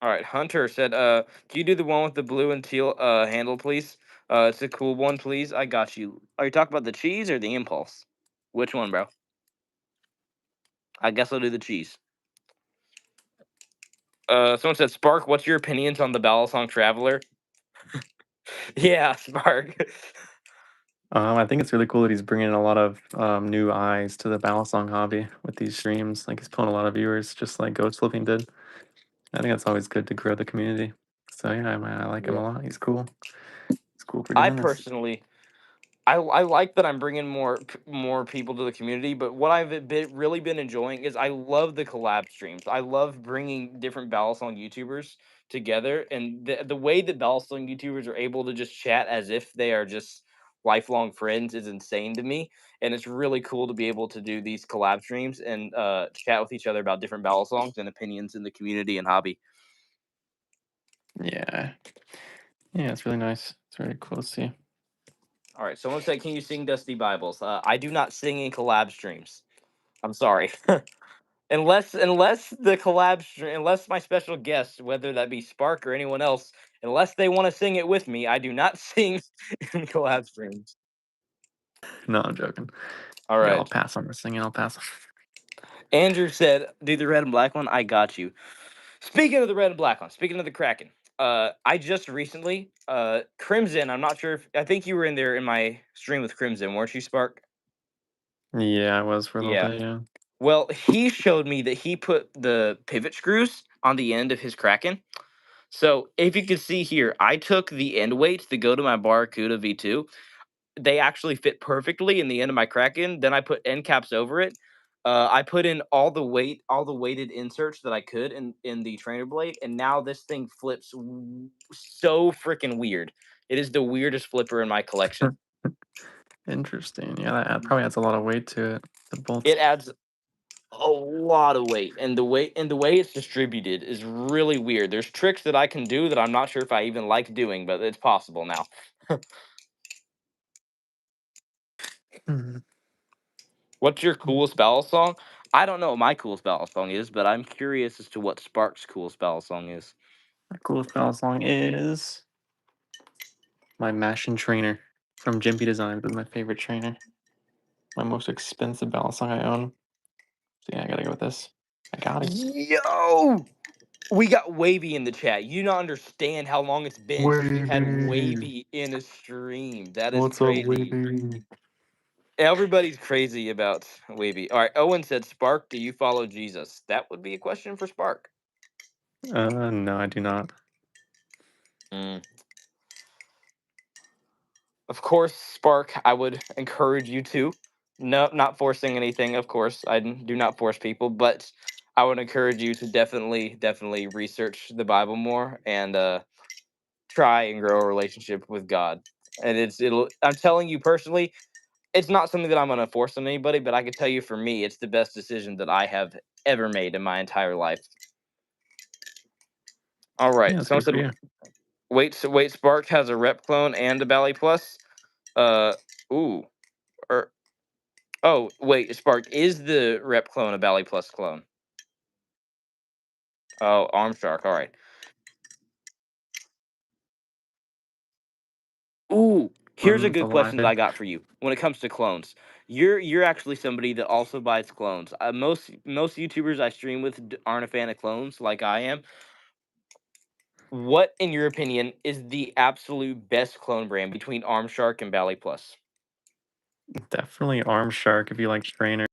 All right. Hunter said, "Can you do the one with the blue and teal handle, please? It's a cool one, please. I got you." Are you talking about the cheese or the impulse? Which one, bro? I guess I'll do the cheese. Someone said, "Spark, what's your opinions on the Balisong Traveler?" Yeah, Spark. I think it's really cool that he's bringing a lot of new eyes to the Balisong hobby with these streams. Like he's pulling a lot of viewers, just like Ghost Flipping did. I think that's always good to grow the community. So yeah, I like him Yeah. a lot. He's cool. He's cool for I doing this. personally I like that I'm bringing more people to the community, but what really been enjoying is I love the collab streams. I love bringing different Balisong YouTubers together, and the way that Balisong YouTubers are able to just chat as if they are just lifelong friends is insane to me, and it's really cool to be able to do these collab streams and chat with each other about different Balisongs and opinions in the community and hobby. Yeah, yeah, it's really nice. It's really cool to see. All right, someone said, "Can you sing Dusty Bibles?" I do not sing in collab streams. I'm sorry. Unless my special guest, whether that be Spark or anyone else, unless they want to sing it with me, I do not sing in collab streams. No, I'm joking. All Yeah, I'll right. pass on this thing. I'll pass. Andrew said, "Do the red and black one." I got you. Speaking of the red and black one, speaking of the Kraken, I just recently, Crimson. I'm not sure if I think you were in there in my stream with Crimson, weren't you, Spark? Yeah, I was for a little Yeah. bit. Yeah. Well, he showed me that he put the pivot screws on the end of his Kraken. So if you can see here, I took the end weights to go to my Barracuda V2. They actually fit perfectly in the end of my Kraken. Then I put end caps over it. I put in all the weighted inserts that I could in the trainer blade, and now this thing flips so freaking weird. It is the weirdest flipper in my collection. Interesting. Yeah, that probably adds a lot of weight to it. The bolts. It adds a lot of weight, and the way it's distributed is really weird. There's tricks that I can do that I'm not sure if I even like doing, but it's possible now. Hmm. What's your coolest battle song? I don't know what my coolest battle song is, but I'm curious as to what Spark's coolest battle song is. My coolest battle song is my Mashin trainer from Jimpy Designs. Is my favorite trainer. My most expensive battle song I own. So yeah, I gotta go with this. I got it. Yo, we got Wavy in the chat. You don't understand how long it's been since we've had Wavy. Wavy in a stream. That is What's up, crazy. Wavy? Everybody's crazy about Wavy. All right, Owen said, "Spark, do you follow Jesus?" That would be a question for Spark. No, I do not. Mm. Of course, Spark, I would encourage you to. No, not forcing anything, of course. Do not force people, but I would encourage you to definitely research the Bible more and try and grow a relationship with God. And it'll I'm telling you personally, it's not something that I'm gonna force on anybody, but I can tell you for me, it's the best decision that I have ever made in my entire life. All Yeah, right. that's Someone good for said you. wait, Spark has a rep clone and a Bally Plus. Uh ooh. Or Oh, wait, Spark, is the rep clone a Bally Plus clone? Oh, Arm Shark, all right. Ooh, here's a One's good question that alive. I got for you. When it comes to clones, you're actually somebody that also buys clones. Most YouTubers I stream with aren't a fan of clones like I am. What, in your opinion, is the absolute best clone brand between Arm Shark and Bally Plus? Definitely Arm Shark if you like trainer.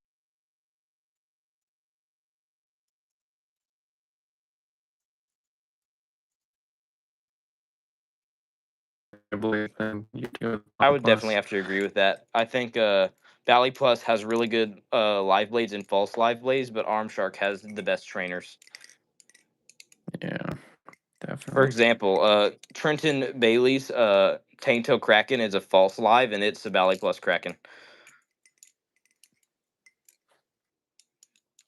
I believe then you do with I Body would definitely Plus. have to agree with that. I think Bally Plus has really good live blades and false live blades, but Arm Shark has the best trainers. Yeah, For definitely. example, Trenton Bailey's Tainto Kraken is a false live, and it's a Bally Plus Kraken.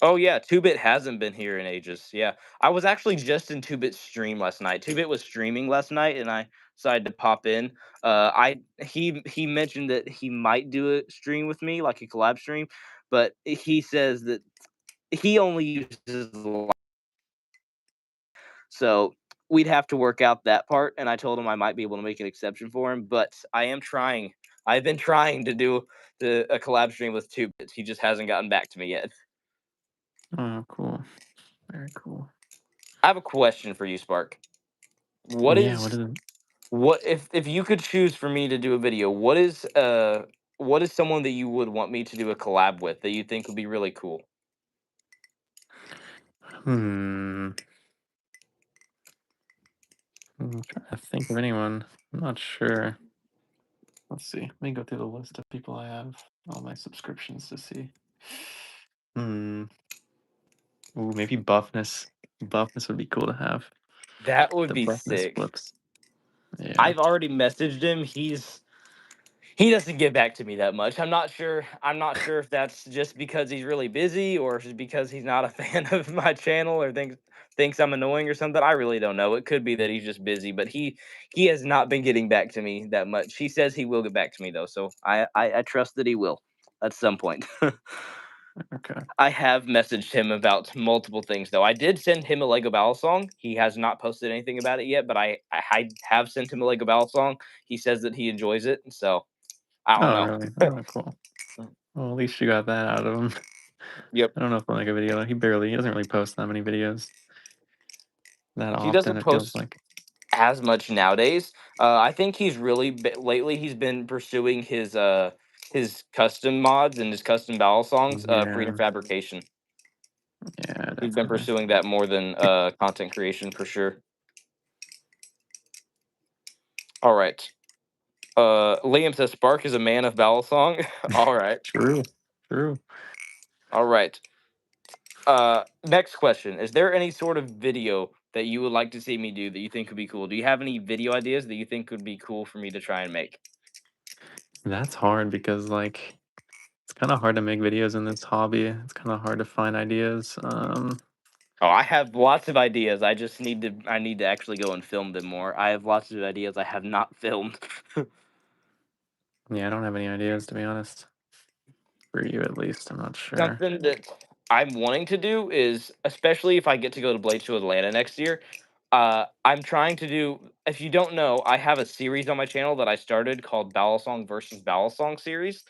Oh yeah, 2-Bit hasn't been here in ages. Yeah, I was actually just in 2-Bit's stream last night. 2-Bit was streaming last night, and I decided to pop in. I he mentioned that he might do a stream with me, like a collab stream, but he says that he only uses so we'd have to work out that part. And I told him I might be able to make an exception for him, but I am trying. I've been trying to do a collab stream with 2-Bits. He just hasn't gotten back to me yet. Oh, cool. Very cool. I have a question for you, Spark. What Yeah, what is is it? what if you could choose for me to do a video? What is someone that you would want me to do a collab with that you think would be really cool? Hmm. I'm trying to think of anyone. I'm not sure. Let's see. Let me go through the list of people I have, all my subscriptions to see. Hmm. Ooh, maybe Buffness. Buffness would be cool to have. That would The be Buffness sick. flips. Yeah. I've already messaged him. He doesn't get back to me that much. I'm not sure if that's just because he's really busy or if it's because he's not a fan of my channel or thinks I'm annoying or something. I really don't know. It could be that he's just busy, but he has not been getting back to me that much. He says he will get back to me though, so I trust that he will at some point. Okay. I have messaged him about multiple things though. I did send him a Lego Battle song. He has not posted anything about it yet, but I have sent him a Lego Battle song. He says that he enjoys it, so I don't Oh, know. really? Oh, cool. Well, at least you got that out of him. Yep. I don't know if I'll make a video. He doesn't really post that many videos that He often, doesn't it feels post like. as much nowadays. I think lately he's been pursuing his custom mods and his custom battle songs, Freedom Yeah. Fabrication. Yeah, He's been definitely. pursuing that more than content creation for sure. All right. Liam says Spark is a man of Balisong. All right. True. True. All right. Next question. Is there any sort of video that you would like to see me do that you think would be cool? Do you have any video ideas that you think would be cool for me to try and make? That's hard because like it's kind of hard to make videos in this hobby. It's kind of hard to find ideas. Oh, I have lots of ideas. I need to actually go and film them more. I have lots of ideas I have not filmed. Yeah, I don't have any ideas to be honest. For you at least, I'm not sure. Something that I'm wanting to do is, especially if I get to go to Blade Show Atlanta next year, I'm trying to do. If you don't know, I have a series on my channel that I started called Balisong versus Balisong series.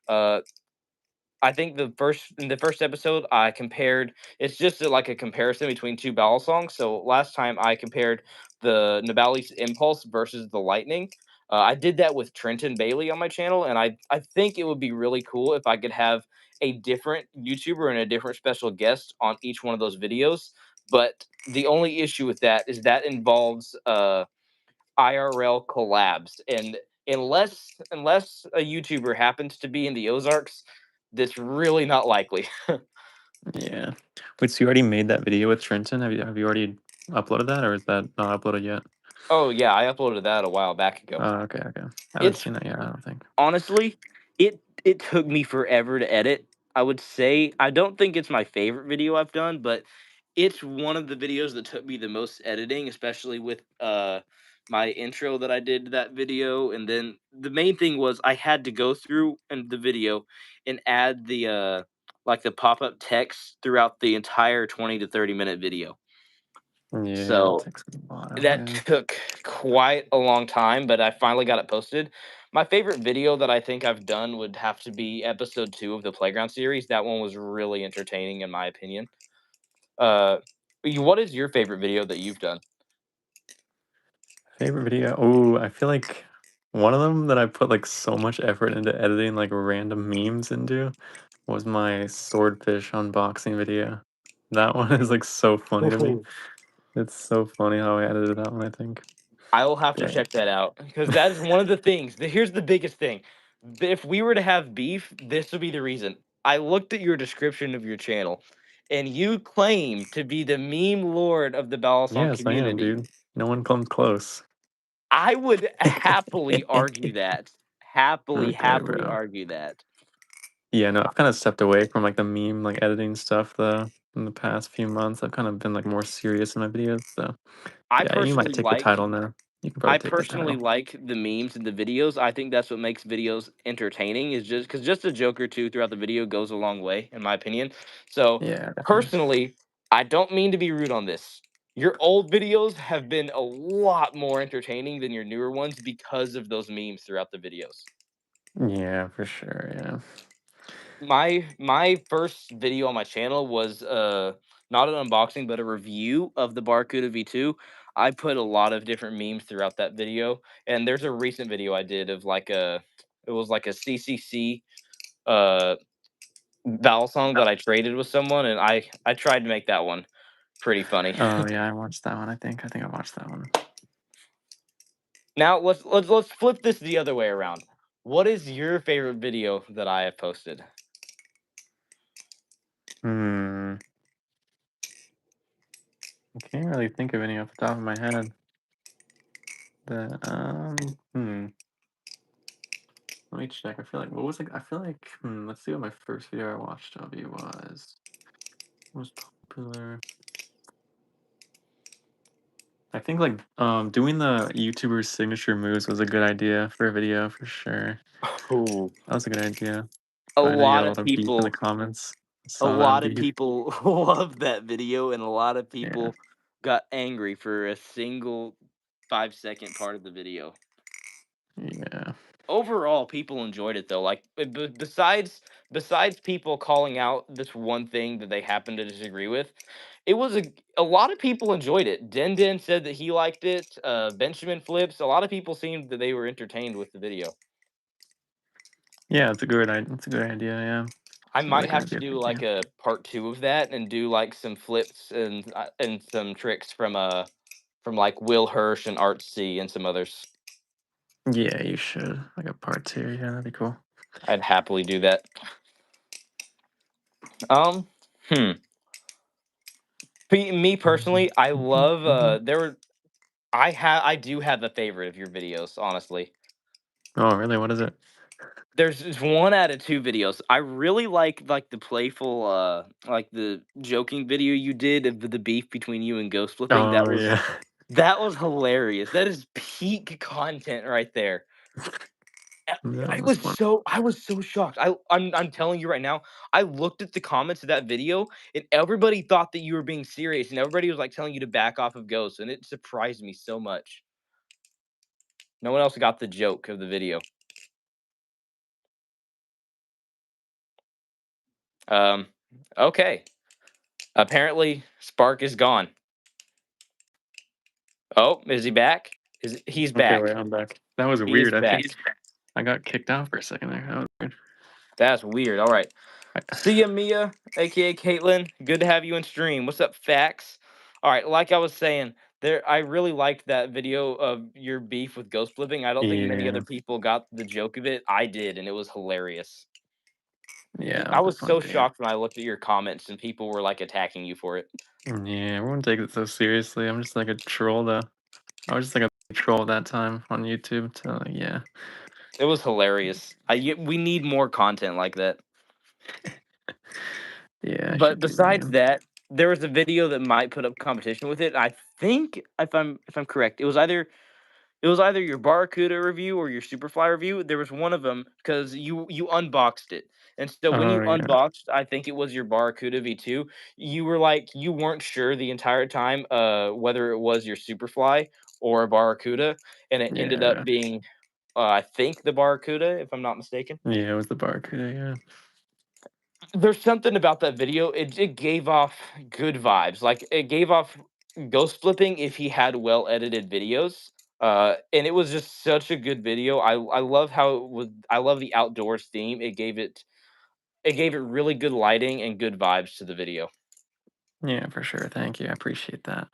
Uh, I think in the first episode I compared. It's just like a comparison between two battle songs. So last time I compared the Nabali's Impulse versus the Lightning. I did that with Trenton Bailey on my channel, and I think it would be really cool if I could have a different YouTuber and a different special guest on each one of those videos. But the only issue with that is that involves IRL collabs, and unless a YouTuber happens to be in the Ozarks, that's really not likely. Yeah. Wait, so you already made that video with Trenton? Have you already uploaded that or is that not uploaded yet? Oh yeah, I uploaded that a while back ago. Oh, okay, okay. I haven't It's seen that yet, I don't think. honestly, it took me forever to edit. I would say I don't think it's my favorite video I've done, but it's one of the videos that took me the most editing, especially with my intro that I did to that video. And then the main thing was I had to go through in the video and add the like the pop-up text throughout the entire 20 to 30-minute video. Yeah, that So takes a while, that yeah. took quite a long time, but I finally got it posted. My favorite video that I think I've done would have to be episode 2 of the Playground series. That one was really entertaining in my opinion. Uh, what is your favorite video that you've done? Favorite video? Oh, I feel like one of them that I put like so much effort into editing like random memes into was my swordfish unboxing video. That one is like so funny to me. It's so funny how I edited that one, I think. I will have to Yeah. check that out because that is one of the things. Here's the biggest thing. If we were to have beef, this would be the reason. I looked at your description of your channel, and you claim to be the meme lord of the Balisong Yes, I am, community. dude. No one comes close. I would happily argue that. Okay, Happily bro. argue that. Yeah, no, I've kind of stepped away from like the meme like editing stuff though in the past few months. I've kind of been like more serious in my videos. So I yeah, you might personally take the like title now. You can I probably take the personally title. like the memes and the videos. I think that's what makes videos entertaining is just because just a joke or two throughout the video goes a long way, in my opinion. So Yeah, definitely. personally, I don't mean to be rude on this. Your old videos have been a lot more entertaining than your newer ones because of those memes throughout the videos. Yeah, for sure. Yeah. My first video on my channel was not an unboxing but a review of the Barracuda V2. I put a lot of different memes throughout that video, and there's a recent video I did of like a it was like a CCC uh vowel song that I traded with someone, and I tried to make that one pretty funny. Oh yeah, I watched that one. I think I watched that one. Now let's flip this the other way around. What is your favorite video that I have posted? Hmm. I can't really think of any off the top of my head. The Let me check. I feel like what was like I feel like let's see what my first video I watched of you was. Was popular. I think like doing the YouTuber's signature moves was a good idea for a video for sure. Oh, That was a good idea. a But I know you got lot a of lot of beef in the people comments. I a saw that lot of beef. people loved that video, and a lot of Yeah. people got angry for a single 5-second part of the video. Yeah. Overall, people enjoyed it though. Like besides people calling out this one thing that they happen to disagree with, it was a lot of people enjoyed it. Den Den said that he liked it. Benjamin Flips. A lot of people seemed that they were entertained with the video. Yeah, it's a good idea, yeah. I It's a really might good have to idea, do thank like you. a part 2 of that and do like some flips and some tricks from like Will Hirsch and Art C and some others. Yeah, you should. Like a part two. Yeah, that'd be cool. I'd happily do that. Um, hmm. Me personally, I love there were I do have a favorite of your videos, honestly. Oh, really? What is it? There's just one out of two videos. I really like the playful like the joking video you did of the beef between you and Ghost Flipping. Oh, yeah. That was hilarious. That is peak content right there. That was fun. I was so shocked. I'm telling you right now, I looked at the comments of that video and everybody thought that you were being serious and everybody was like telling you to back off of Ghost and it surprised me so much. No one else got the joke of the video. Um okay. Apparently Spark is gone. Oh, is he back? He's Okay, back. wait, I'm back. That was He is weird. I back. think I got kicked out for a second there. That was weird. That's weird. All right. I, See ya, Mia, aka Caitlin. Good to have you in stream. What's up, Fax? All right, like I was saying, there I really liked that video of your beef with ghost flipping. I don't think many yeah, other people got the joke of it. I did, and it was hilarious. yeah, that I was a was fun so video. shocked when I looked at your comments and people were like attacking you for it. Yeah, everyone takes it so seriously. I'm just like a troll though. I was just like a troll that time on YouTube. So like, yeah, It was hilarious. We need more content like that. yeah, I But should do besides man. that, there was a video that might put up competition with it. I think if I'm correct, it was either your Barracuda review or your Superfly review. There was one of them because you unboxed it, and so when you Oh yeah, unboxed, I think it was your Barracuda V2. You were like you weren't sure the entire time whether it was your Superfly or a Barracuda, and it ended up yeah, being I think the Barracuda, if I'm not mistaken. yeah. It was the Barracuda. Yeah, There's something about that video. It gave off good vibes. Like it gave off ghost flipping if he had well edited videos. And it was just such a good video. I love how it was. I love the outdoors theme. It gave it really good lighting and good vibes to the video. yeah, for sure. Thank you. I appreciate that.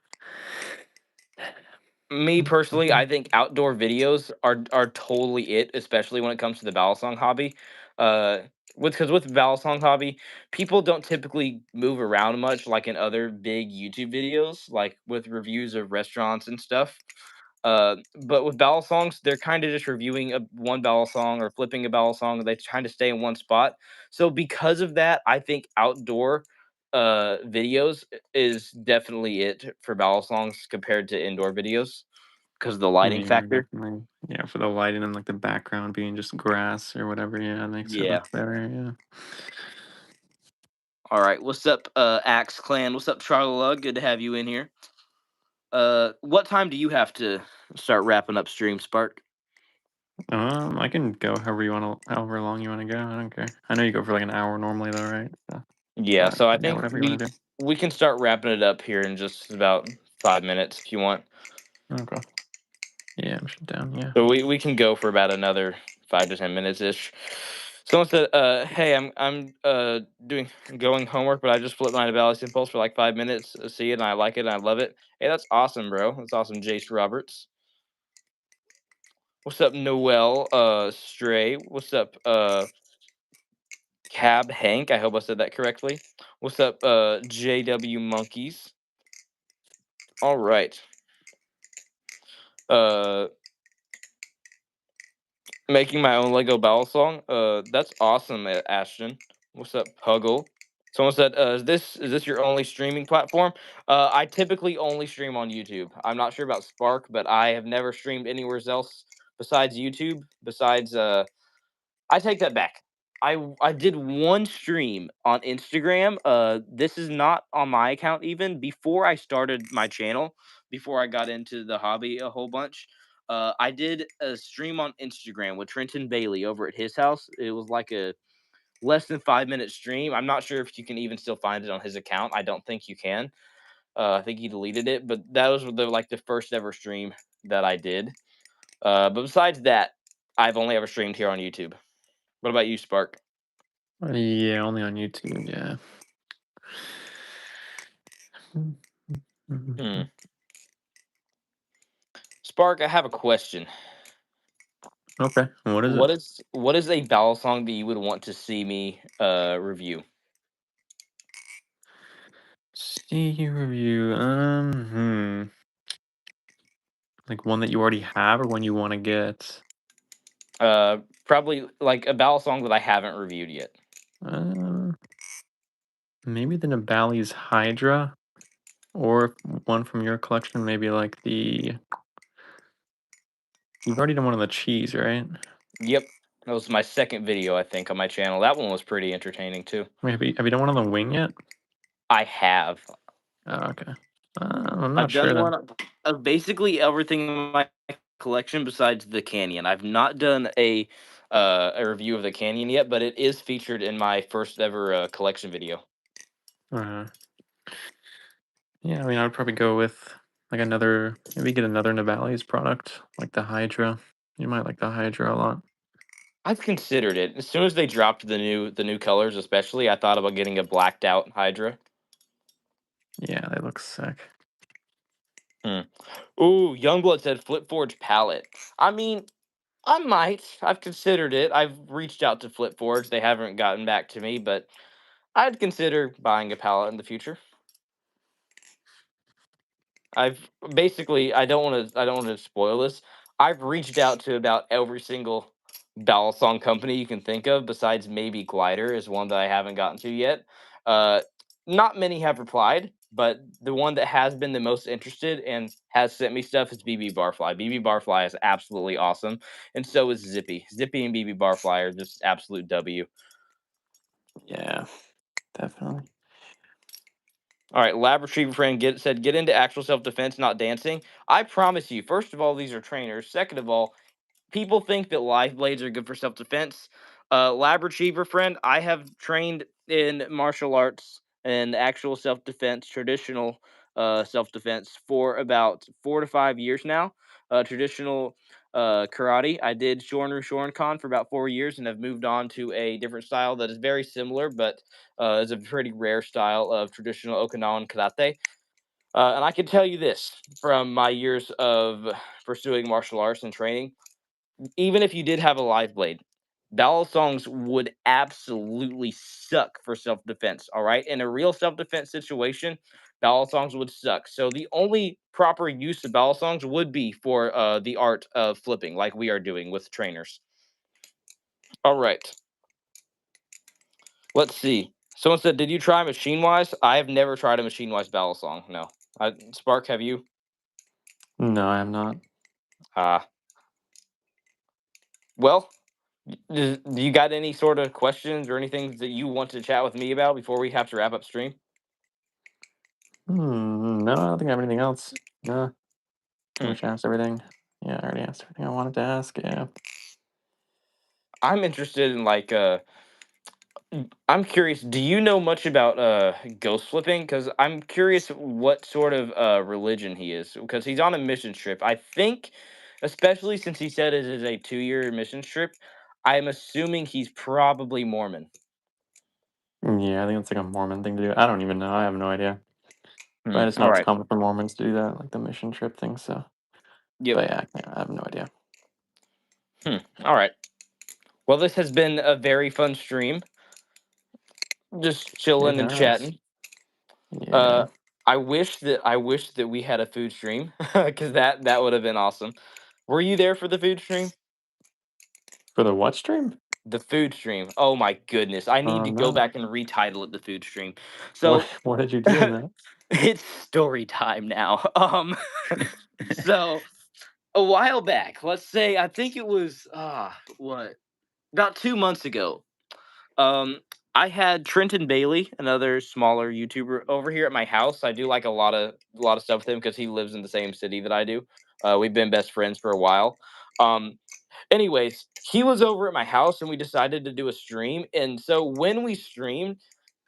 Me personally, I think outdoor videos are totally it, especially when it comes to the Balisong hobby. Uh, with Balisong hobby, people don't typically move around much like in other big YouTube videos, like with reviews of restaurants and stuff. Uh, but with Balisongs, they're kind of just reviewing one Balisong or flipping a Balisong. They trying to stay in one spot. So because of that, I think outdoor videos is definitely it for Balisongs compared to indoor videos because of the lighting Yeah, factor. definitely. Yeah, for the lighting and like the background being just grass or whatever. Yeah, it makes it Yeah. look better. Yeah. All right. What's up, Axe Clan? What's up, Charlalug? Good to have you in here. What time do you have to start wrapping up stream, Spark? I can go however you want to, however long you want to go. I don't care. I know you go for like an hour normally though, right? So, Yeah. but So I yeah, think whatever you want we to do. we can start wrapping it up here in just about 5 minutes if you want. Okay. Yeah, I'm down. Yeah. So we can go for about another 5 to 10 minutes ish. Someone said, hey, I'm doing going homework, but I just flipped my Ballast Impulse for like 5 minutes. See it and I like it and I love it. Hey, that's awesome, bro. That's awesome, Jace Roberts. What's up, Noel? Stray. What's up, Cab Hank? I hope I said that correctly. What's up, JW Monkeys? All right. Uh, Making my own Lego Balisong. That's awesome, Ashton. What's up, Puggle? Someone said, "Is this your only streaming platform?" I typically only stream on YouTube. I'm not sure about Spark, but I have never streamed anywhere else besides YouTube. Besides, I take that back. I did one stream on Instagram. This is not on my account even. Before I started my channel, before I got into the hobby a whole bunch, I did a stream on Instagram with Trenton Bailey over at his house. It was like a less than 5 minute stream. I'm not sure if you can even still find it on his account. I don't think you can. I think he deleted it, but that was the first ever stream that I did. But besides that, I've only ever streamed here on YouTube. What about you, Spark? Yeah, only on YouTube. Yeah. Hmm. Spark, I have a question. Okay. What is it? What is a Balisong that you would want to see me review? See you review. Like one that you already have, or one you want to get. Probably like a Balisong that I haven't reviewed yet. Uh, Maybe the Nabali's Hydra, or one from your collection. Maybe like the. You've already done one of the cheese, right? Yep. That was my second video, I think, on my channel. That one was pretty entertaining too. Wait, have you done one on the wing yet? I have. Oh, okay. I'm not I've sure done then. one of basically everything in my collection besides the canyon. I've not done a review of the canyon yet, but it is featured in my first ever collection video. Uh, yeah, I mean, I would probably go with like another, maybe get another Navali's product, like the Hydra. You might like the Hydra a lot. I've considered it. As soon as they dropped the new colors, especially, I thought about getting a blacked out Hydra. Yeah, they look sick. Hmm. Ooh, Youngblood said Flip Forge palette. I mean, I might. I've considered it. I've reached out to Flip Forge. They haven't gotten back to me, but I'd consider buying a palette in the future. I've basically I don't want to spoil this. I've reached out to about every single Balisong company you can think of, besides maybe Glider is one that I haven't gotten to yet. Uh, Not many have replied, but the one that has been the most interested and has sent me stuff is BB Barfly. BB Barfly is absolutely awesome, and so is Zippy. Zippy and BB Barfly are just absolute W. Yeah, definitely. All right, lab retriever friend said get into actual self defense, not dancing. I promise you. First of all, these are trainers. Second of all, people think that live blades are good for self defense. Lab retriever friend, I have trained in martial arts and actual self defense, traditional self defense for about 4 to 5 years now. Traditional karate. I did Shorin Shorinkan for about 4 years and have moved on to a different style that is very similar, but is a pretty rare style of traditional Okinawan karate. And I can tell you this from my years of pursuing martial arts and training, even if you did have a live blade, Balisongs would absolutely suck for self defense. All right. In a real self defense situation, Balisongs would suck. So the only proper use of Balisongs would be for the art of flipping, like we are doing with trainers. All right. Let's see. Someone said, "Did you try Machine Wise?" I have never tried a Machine Wise Balisong. No. Spark, have you? No, I have not. Uh, well, do you got any sort of questions or anything that you want to chat with me about before we have to wrap up stream? No, I don't think I have anything else. No, pretty Hmm. much asked everything. Yeah, I already asked everything I wanted to ask. Yeah. I'm interested in I'm curious. Do you know much about ghost flipping? Because I'm curious what sort of religion he is. Because he's on a mission trip. I think, especially since he said it is a 2 year mission trip, I'm assuming he's probably Mormon. Yeah, I think it's like a Mormon thing to do. I don't even know. I have no idea. But I just know All it's right. common for Mormons to do that, like the mission trip thing. So, Yep. but yeah, I have no idea. All right. Well, this has been a very fun stream. Just It chilling and has. chatting. Uh, Yeah. I wish that we had a food stream because that would have been awesome. Were you there for the food stream? For the what stream? The food stream. Oh my goodness. I need to go No. back and retitle it the food stream. What So what did you do in that? it's story time now. So a while back, let's say I think it was what about 2 months ago. Um I had Trenton Bailey, another smaller YouTuber, over here at my house. I do like a lot of stuff with him because he lives in the same city that I do. We've been best friends for a while. Um, Anyways, he was over at my house and we decided to do a stream. And so when we streamed,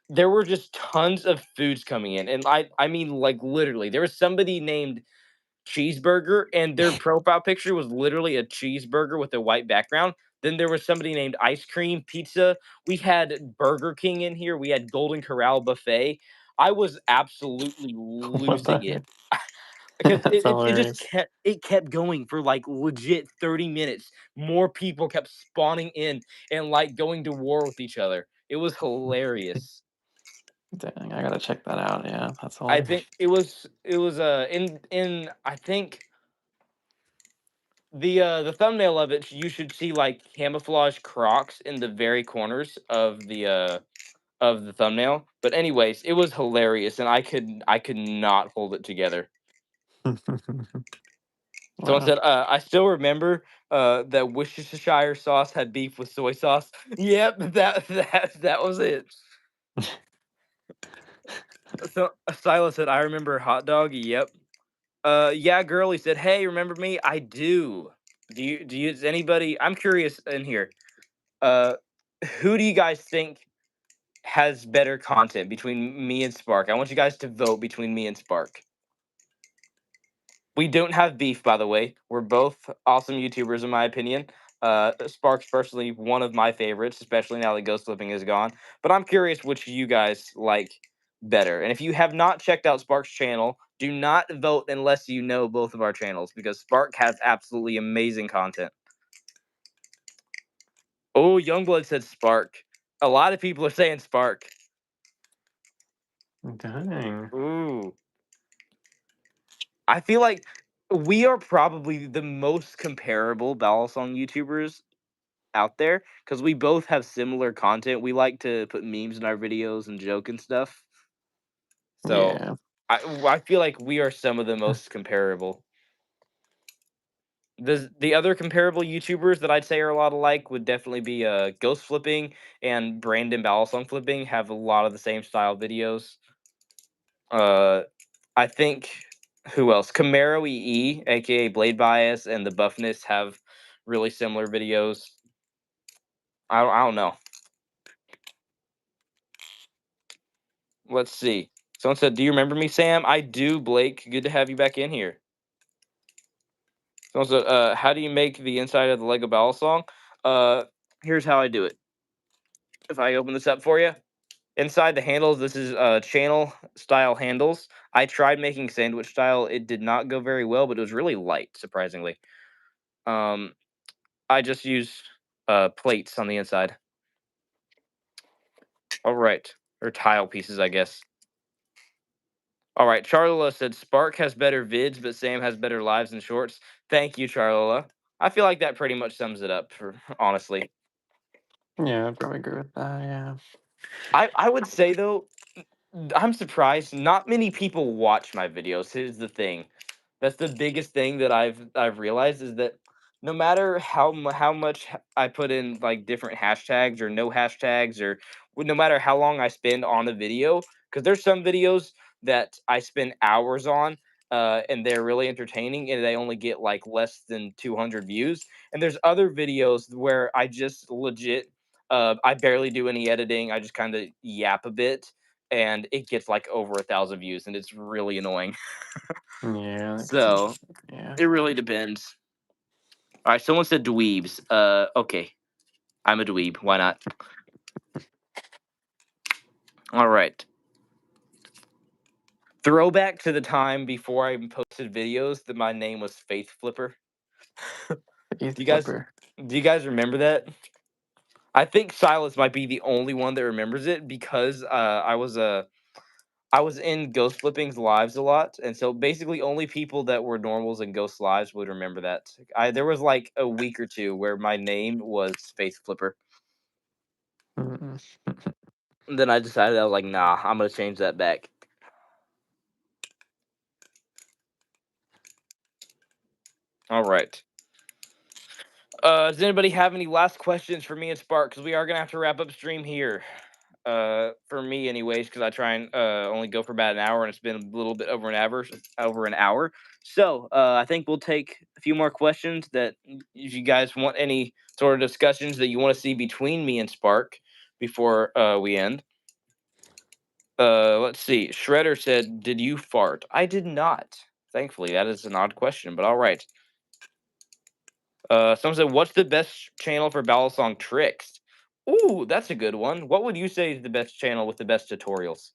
there were just tons of foods coming in. And I mean like literally, there was somebody named Cheeseburger and their profile picture was literally a cheeseburger with a white background. Then there was somebody named Ice Cream Pizza. We had Burger King in here. We had Golden Corral buffet. I was absolutely What the losing it. heck? because That's it just hilarious. kept going for like legit 30 minutes. More people kept spawning in and like going to war with each other. It was hilarious. Dang, I gotta check that out. Yeah, that's I hilarious. think it was in I think the thumbnail of it, you should see like camouflage Crocs in the very corners of the thumbnail. But anyways, it was hilarious, and I could not hold it together. Someone Wow. said, "I still remember that Worcestershire sauce had beef with soy sauce." Yep, that was it. So Silas said, "I remember hot dog." Yep. Yeah, girly said, "Hey, remember me? I do. Do you? Is anybody? I'm curious in here. Uh, who do you guys think has better content between me and Spark? I want you guys to vote between me and Spark. We don't have beef, by the way. We're both awesome YouTubers, in my opinion. Spark's personally one of my favorites, especially now that Ghost Flipping is gone. But I'm curious which you guys like better. And if you have not checked out Spark's channel, do not vote unless you know both of our channels because Spark has absolutely amazing content. Oh, Youngblood said Spark. A lot of people are saying Spark. Dang. Ooh. I feel like we are probably the most comparable Balisong YouTubers out there because we both have similar content. We like to put memes in our videos and joke and stuff. So Yeah. I feel like we are some of the most comparable. The other comparable YouTubers that I'd say are a lot alike would definitely be Ghost Flipping and Brandon Balisong Flipping have a lot of the same style videos. Uh, I think who else? Camaro EE, aka Blade Bias, and the Buffness have really similar videos. I don't know. Let's see. Someone said, "Do you remember me, Sam?" I do, Blake. Good to have you back in here. Someone said, "How do you make the inside of the Lego Ball song?" Uh, Here's how I do it. If I open this up for you, inside the handles, this is channel style handles. I tried making sandwich style. It did not go very well, but it was really light, surprisingly. Um, I just use plates on the inside. All right, or tile pieces, I guess. All right, Charlola said Spark has better vids, but Sam has better lives and shorts. Thank you, Charlola. I feel like that pretty much sums it up for honestly. Yeah, I'd probably agree with that. Yeah. I would say though, I'm surprised not many people watch my videos. Here's the thing. That's the biggest thing that I've realized is that no matter how much I put in like different hashtags or no hashtags or no matter how long I spend on a video, because there's some videos that I spend hours on, and they're really entertaining, and they only get like less than 200 views. And there's other videos where I just legit, I barely do any editing. I just kind of yap a bit, and it gets like over 1,000 views, and it's really annoying. Yeah, I can see that. So Yeah. it really depends. All right, someone said dweebs. Okay, I'm a dweeb. Why not? All right. Throwback to the time before I posted videos that my name was Faith Flipper. Faith Do you guys Flipper. do you guys remember that? I think Silas might be the only one that remembers it because I was in Ghost Flipping's lives a lot, and so basically only people that were normals in Ghost lives would remember that. There was like a week or two where my name was Faith Flipper. Mm. And then I decided I was like, nah, I'm gonna change that back. All right. Does anybody have any last questions for me and Spark? Because we are gonna have to wrap up stream here. For me, anyways, because I try and only go for about an hour, and it's been a little bit over an hour. Over an hour. So I think we'll take a few more questions. That if you guys want any sort of discussions that you want to see between me and Spark before we end. Let's see. Shredder said, "Did you fart?" I did not. Thankfully, that is an odd question, but all right. Someone said, "What's the best channel for Balisong tricks?" Ooh, that's a good one. What would you say is the best channel with the best tutorials?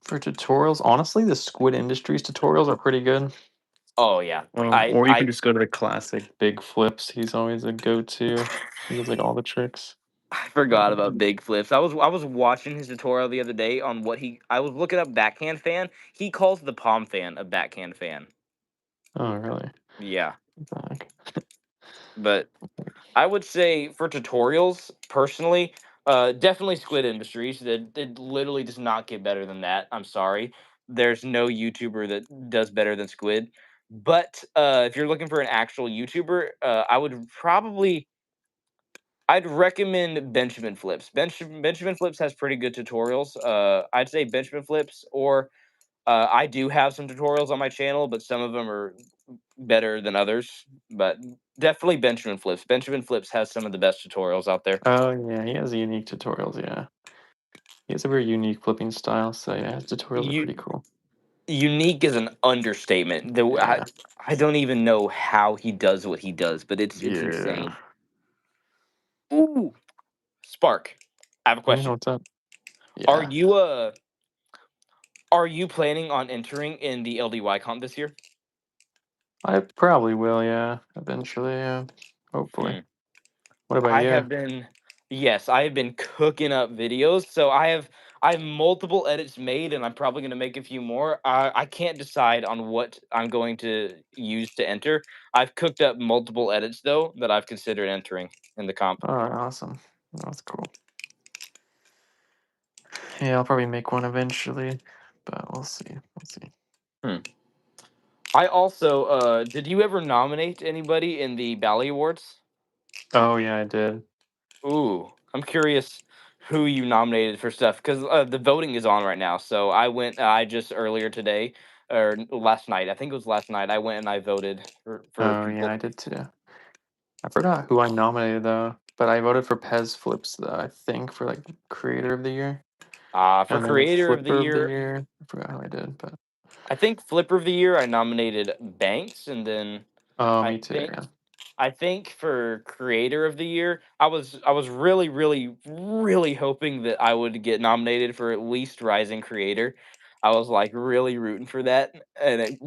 For tutorials, honestly, the Squid Industries tutorials are pretty good. Oh yeah, I Or you can I just go to the classic big flips. He's always a go-to. He does like all the tricks. I forgot about big flips. I was watching his tutorial the other day on what he. I was looking up backhand fan. He calls the palm fan a backhand fan. Oh, really? Yeah, Fuck. but I would say for tutorials, personally, definitely Squid Industries. That it literally does not get better than that. I'm sorry. There's no YouTuber that does better than Squid. But if you're looking for an actual YouTuber, I'd recommend Benjamin Flips. Benjamin Flips has pretty good tutorials. I'd say Benjamin Flips, or I do have some tutorials on my channel, but some of them are better than others. But definitely Benjamin Flips. Benjamin Flips has some of the best tutorials out there. Oh, yeah, he has unique tutorials, yeah. He has a very unique flipping style, so yeah, his tutorials are pretty You cool. unique is an understatement. Yeah. I don't even know how he does what he does, but it's Yeah. insane. Ooh, Spark. I have a Yeah, question. what's up? Are Yeah. you uh are you planning on entering in the LDY comp this year? I probably will, yeah. Eventually, yeah. Hopefully. Hmm. What about I you? have been Yes, I have been cooking up videos. So I have multiple edits made, and I'm probably going to make a few more. I can't decide on what I'm going to use to enter. I've cooked up multiple edits though that I've considered entering in the comp. Oh, awesome. That's cool. Yeah, I'll probably make one eventually, but we'll see. We'll see. Hmm. I also did you ever nominate anybody in the Bally Awards? Oh, yeah, I did. Ooh, I'm curious who you nominated for stuff because the voting is on right now. So I went. I just earlier today last night. I think it was last night. I went and I voted for Oh, yeah, people. I did too. I forgot who I nominated though, but I voted for Pez Flips though, I think, for like Creator of the Year. For And then Creator of the Flipper of the Year, Year. I forgot who I did, but I think Flipper of the Year. I nominated Banks, and then oh, I me too, think yeah. I think for Creator of the Year, I was really really really hoping that I would get nominated for at least Rising Creator. I was like really rooting for that, and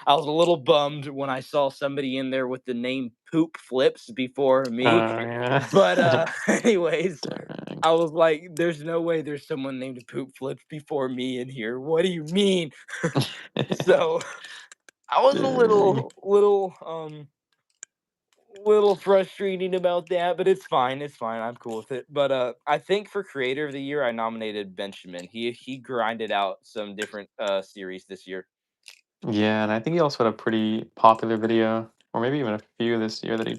I was a little bummed when I saw somebody in there with the name Poop Flips before me. Yeah. But anyways, Dang. I was like, "There's no way there's someone named Poop Flips before me in here. What do you mean?" So I was a Dang. little frustrating about that, but it's fine. It's fine. I'm cool with it. But I think for Creator of the Year, I nominated Benjamin. He grinded out some different series this year. Yeah, and I think he also had a pretty popular video, or maybe even a few this year that he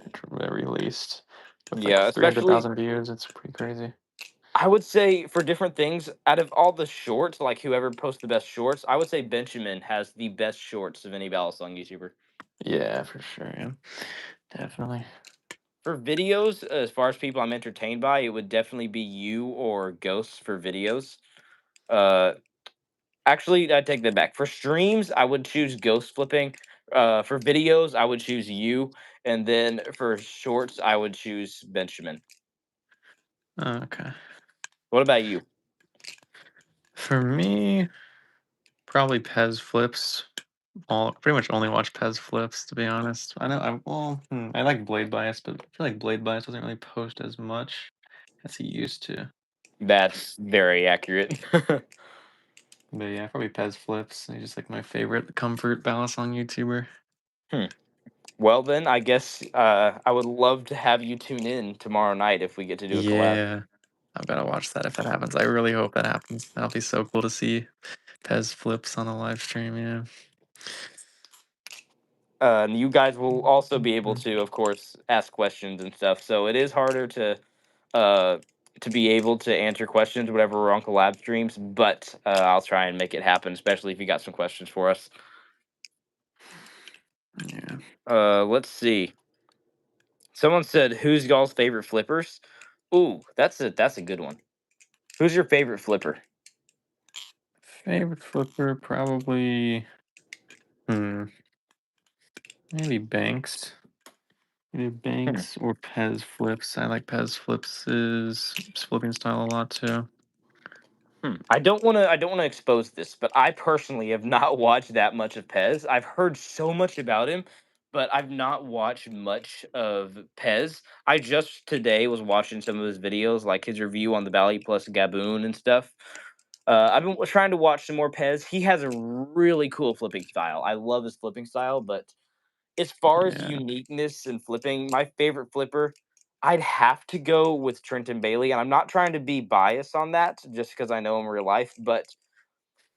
released with like Yeah, especially 300,000 views. It's pretty crazy. I would say for different things, out of all the shorts, like whoever posts the best shorts, I would say Benjamin has the best shorts of any Balisong YouTuber. Yeah, for sure. Yeah, definitely. For videos, as far as people I'm entertained by, it would definitely be you or Ghosts for videos. Uh, Actually, I take that back. For streams, I would choose Ghost Flipping. For videos, I would choose you, and then for shorts, I would choose Benjamin. Okay. What about you? For me, probably Pez Flips. All pretty much only watch Pez Flips to be honest. I know I like Blade Bias, but I feel like Blade Bias doesn't really post as much as he used to. That's very accurate. But yeah, probably Pez Flips. He's just like my favorite comfort Balisong YouTuber. Hmm. Well, then I guess I would love to have you tune in tomorrow night if we get to do a collab. Yeah, I've got to watch that if that happens. I really hope that happens. That'll be so cool to see Pez Flips on a live stream. Yeah. And you guys will also be able Mhm. to, of course, ask questions and stuff. So it is harder uh, to be able to answer questions whenever we're on collab streams, but I'll try and make it happen, especially if you got some questions for us. Yeah. Let's see. Someone said, "Who's y'all's favorite flippers?" Ooh, that's a good one. Who's your favorite flipper? Favorite flipper probably maybe Banks. Maybe Hmm. Banks or Pez Flips. I like Pez Flips' flipping style a lot too. I don't wanna expose this, but I personally have not watched that much of Pez. I've heard so much about him, but I've not watched much of Pez. I just today was watching some of his videos, like his review on the Bally plus Gaboon and stuff. I've been trying to watch some more Pez. He has a really cool flipping style. I love his flipping style, but as far as Yeah. uniqueness and flipping, my favorite flipper, I'd have to go with Trenton Bailey, and I'm not trying to be biased on that just because I know him in real life, but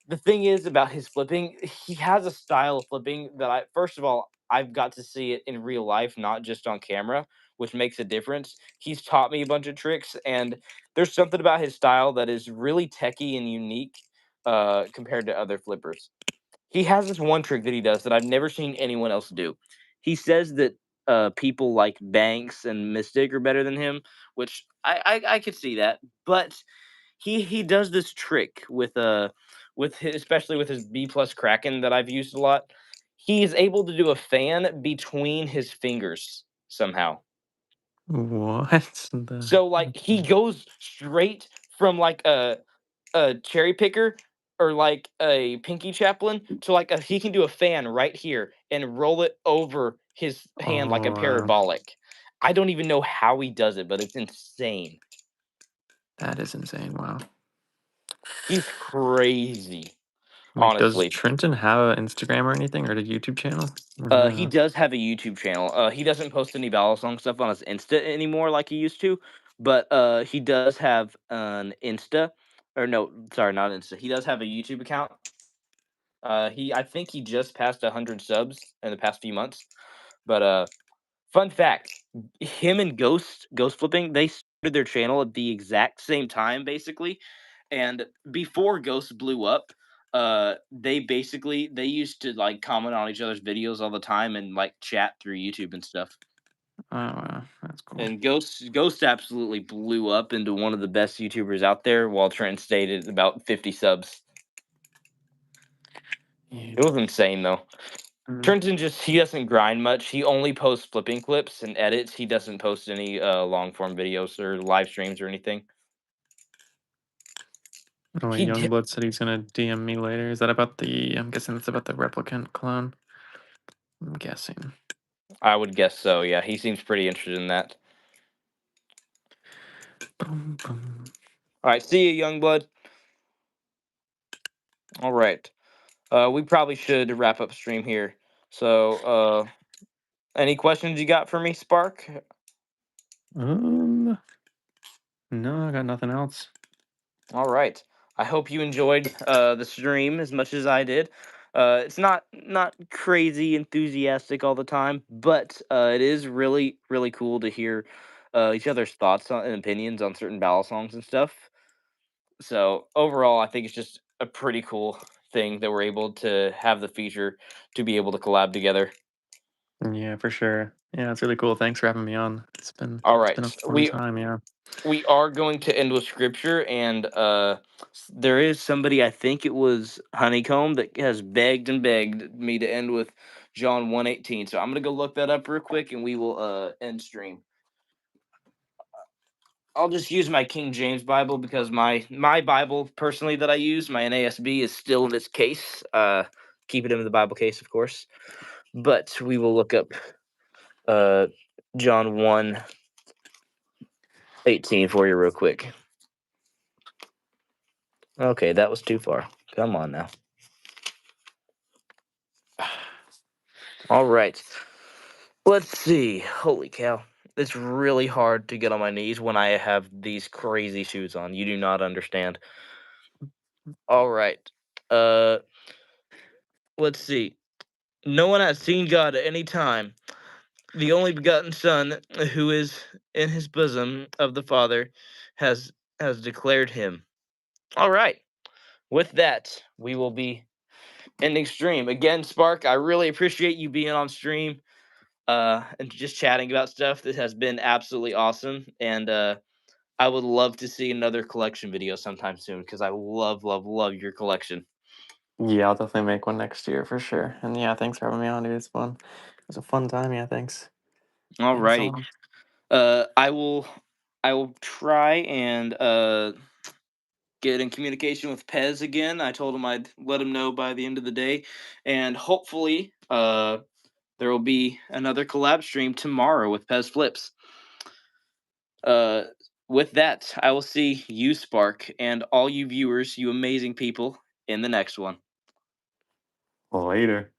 the thing is about his flipping, he has a style of flipping that I first of all, I've got to see it in real life, not just on camera, which makes a difference. He's taught me a bunch of tricks, and there's something about his style that is really techy and unique compared to other flippers. He has this one trick that he does that I've never seen anyone else do. He says that people like Banks and Mystic are better than him, which I could see that. But he does this trick with his, especially with his B plus Kraken that I've used a lot. He is able to do a fan between his fingers somehow. What the? So like he goes straight from like a cherry picker or like a pinky chaplain to like he can do a fan right here and roll it over his hand like a Oh, parabolic. I don't even know how he does it, but it's insane. that is insane. Wow. He's crazy, Like, does honestly. Trenton have an Instagram or anything or a YouTube channel? Or He no? does have a YouTube channel. He doesn't post any Balisong stuff on his Insta anymore like he used to, but he does have an Insta, or no, sorry, not Insta. He does have a YouTube account. I think he just passed 100 subs in the past few months. But fun fact, him and Ghost Flipping, they started their channel at the exact same time, basically. And before Ghost blew up, they used to like comment on each other's videos all the time and like chat through YouTube and stuff. Oh, wow. That's cool. And Ghost absolutely blew up into one of the best YouTubers out there, while Trent stayed at about 50 subs. Yeah. It was insane though. Mhm. Trenton just he doesn't grind much. He only posts flipping clips and edits. He doesn't post any long form videos or live streams or anything. Oh, He wait, d- Youngblood said he's gonna DM me later. Is that about the? I'm guessing that's about the replicant clone. I'm guessing. I would guess so. Yeah, he seems pretty interested in that. Boom, boom. All right, see you, Youngblood. All right, we probably should wrap up stream here. So, any questions you got for me, Spark? Um, no, I got nothing else. All right. I hope you enjoyed the stream as much as I did. It's not crazy enthusiastic all the time, but it is really cool to hear each other's thoughts and opinions on certain battle songs and stuff. So overall, I think it's just a pretty cool thing that we're able to have the feature to be able to collab together. Yeah, for sure. Yeah, it's really cool. Thanks for having me on. All It's been a right, fun time. Yeah. we are going to end with scripture, and there is somebody, I think it was Honeycomb, that has begged and begged me to end with John 1:18. So I'm gonna go look that up real quick, and we will end stream. I'll just use my King James Bible because my Bible personally that I use, my NASB, is still in this case. Keep it in the Bible case, of course. But we will look up uh John 1:18 for you real quick. Okay, that was too far. Come on now. All right. Let's see. Holy cow. It's really hard to get on my knees when I have these crazy shoes on. You do not understand. All right. Uh let's see. No one has seen God at any time. The only begotten Son, who is in his bosom of the Father, has declared him. All right. With that, we will be ending stream. Again, Spark, I really appreciate you being on stream. And just chatting about stuff. That has been absolutely awesome. And I would love to see another collection video sometime soon because I love your collection. Yeah, I'll definitely make one next year for sure. And yeah, thanks for having me on, dude. It's fun. It was a fun time. Yeah, thanks. Thanks Alrighty. all. I will try and get in communication with Pez again. I told him I'd let him know by the end of the day, and hopefully, there will be another collab stream tomorrow with Pez Flips. Uh, with that, I will see you, Spark, and all you viewers, you amazing people, in the next one. Later.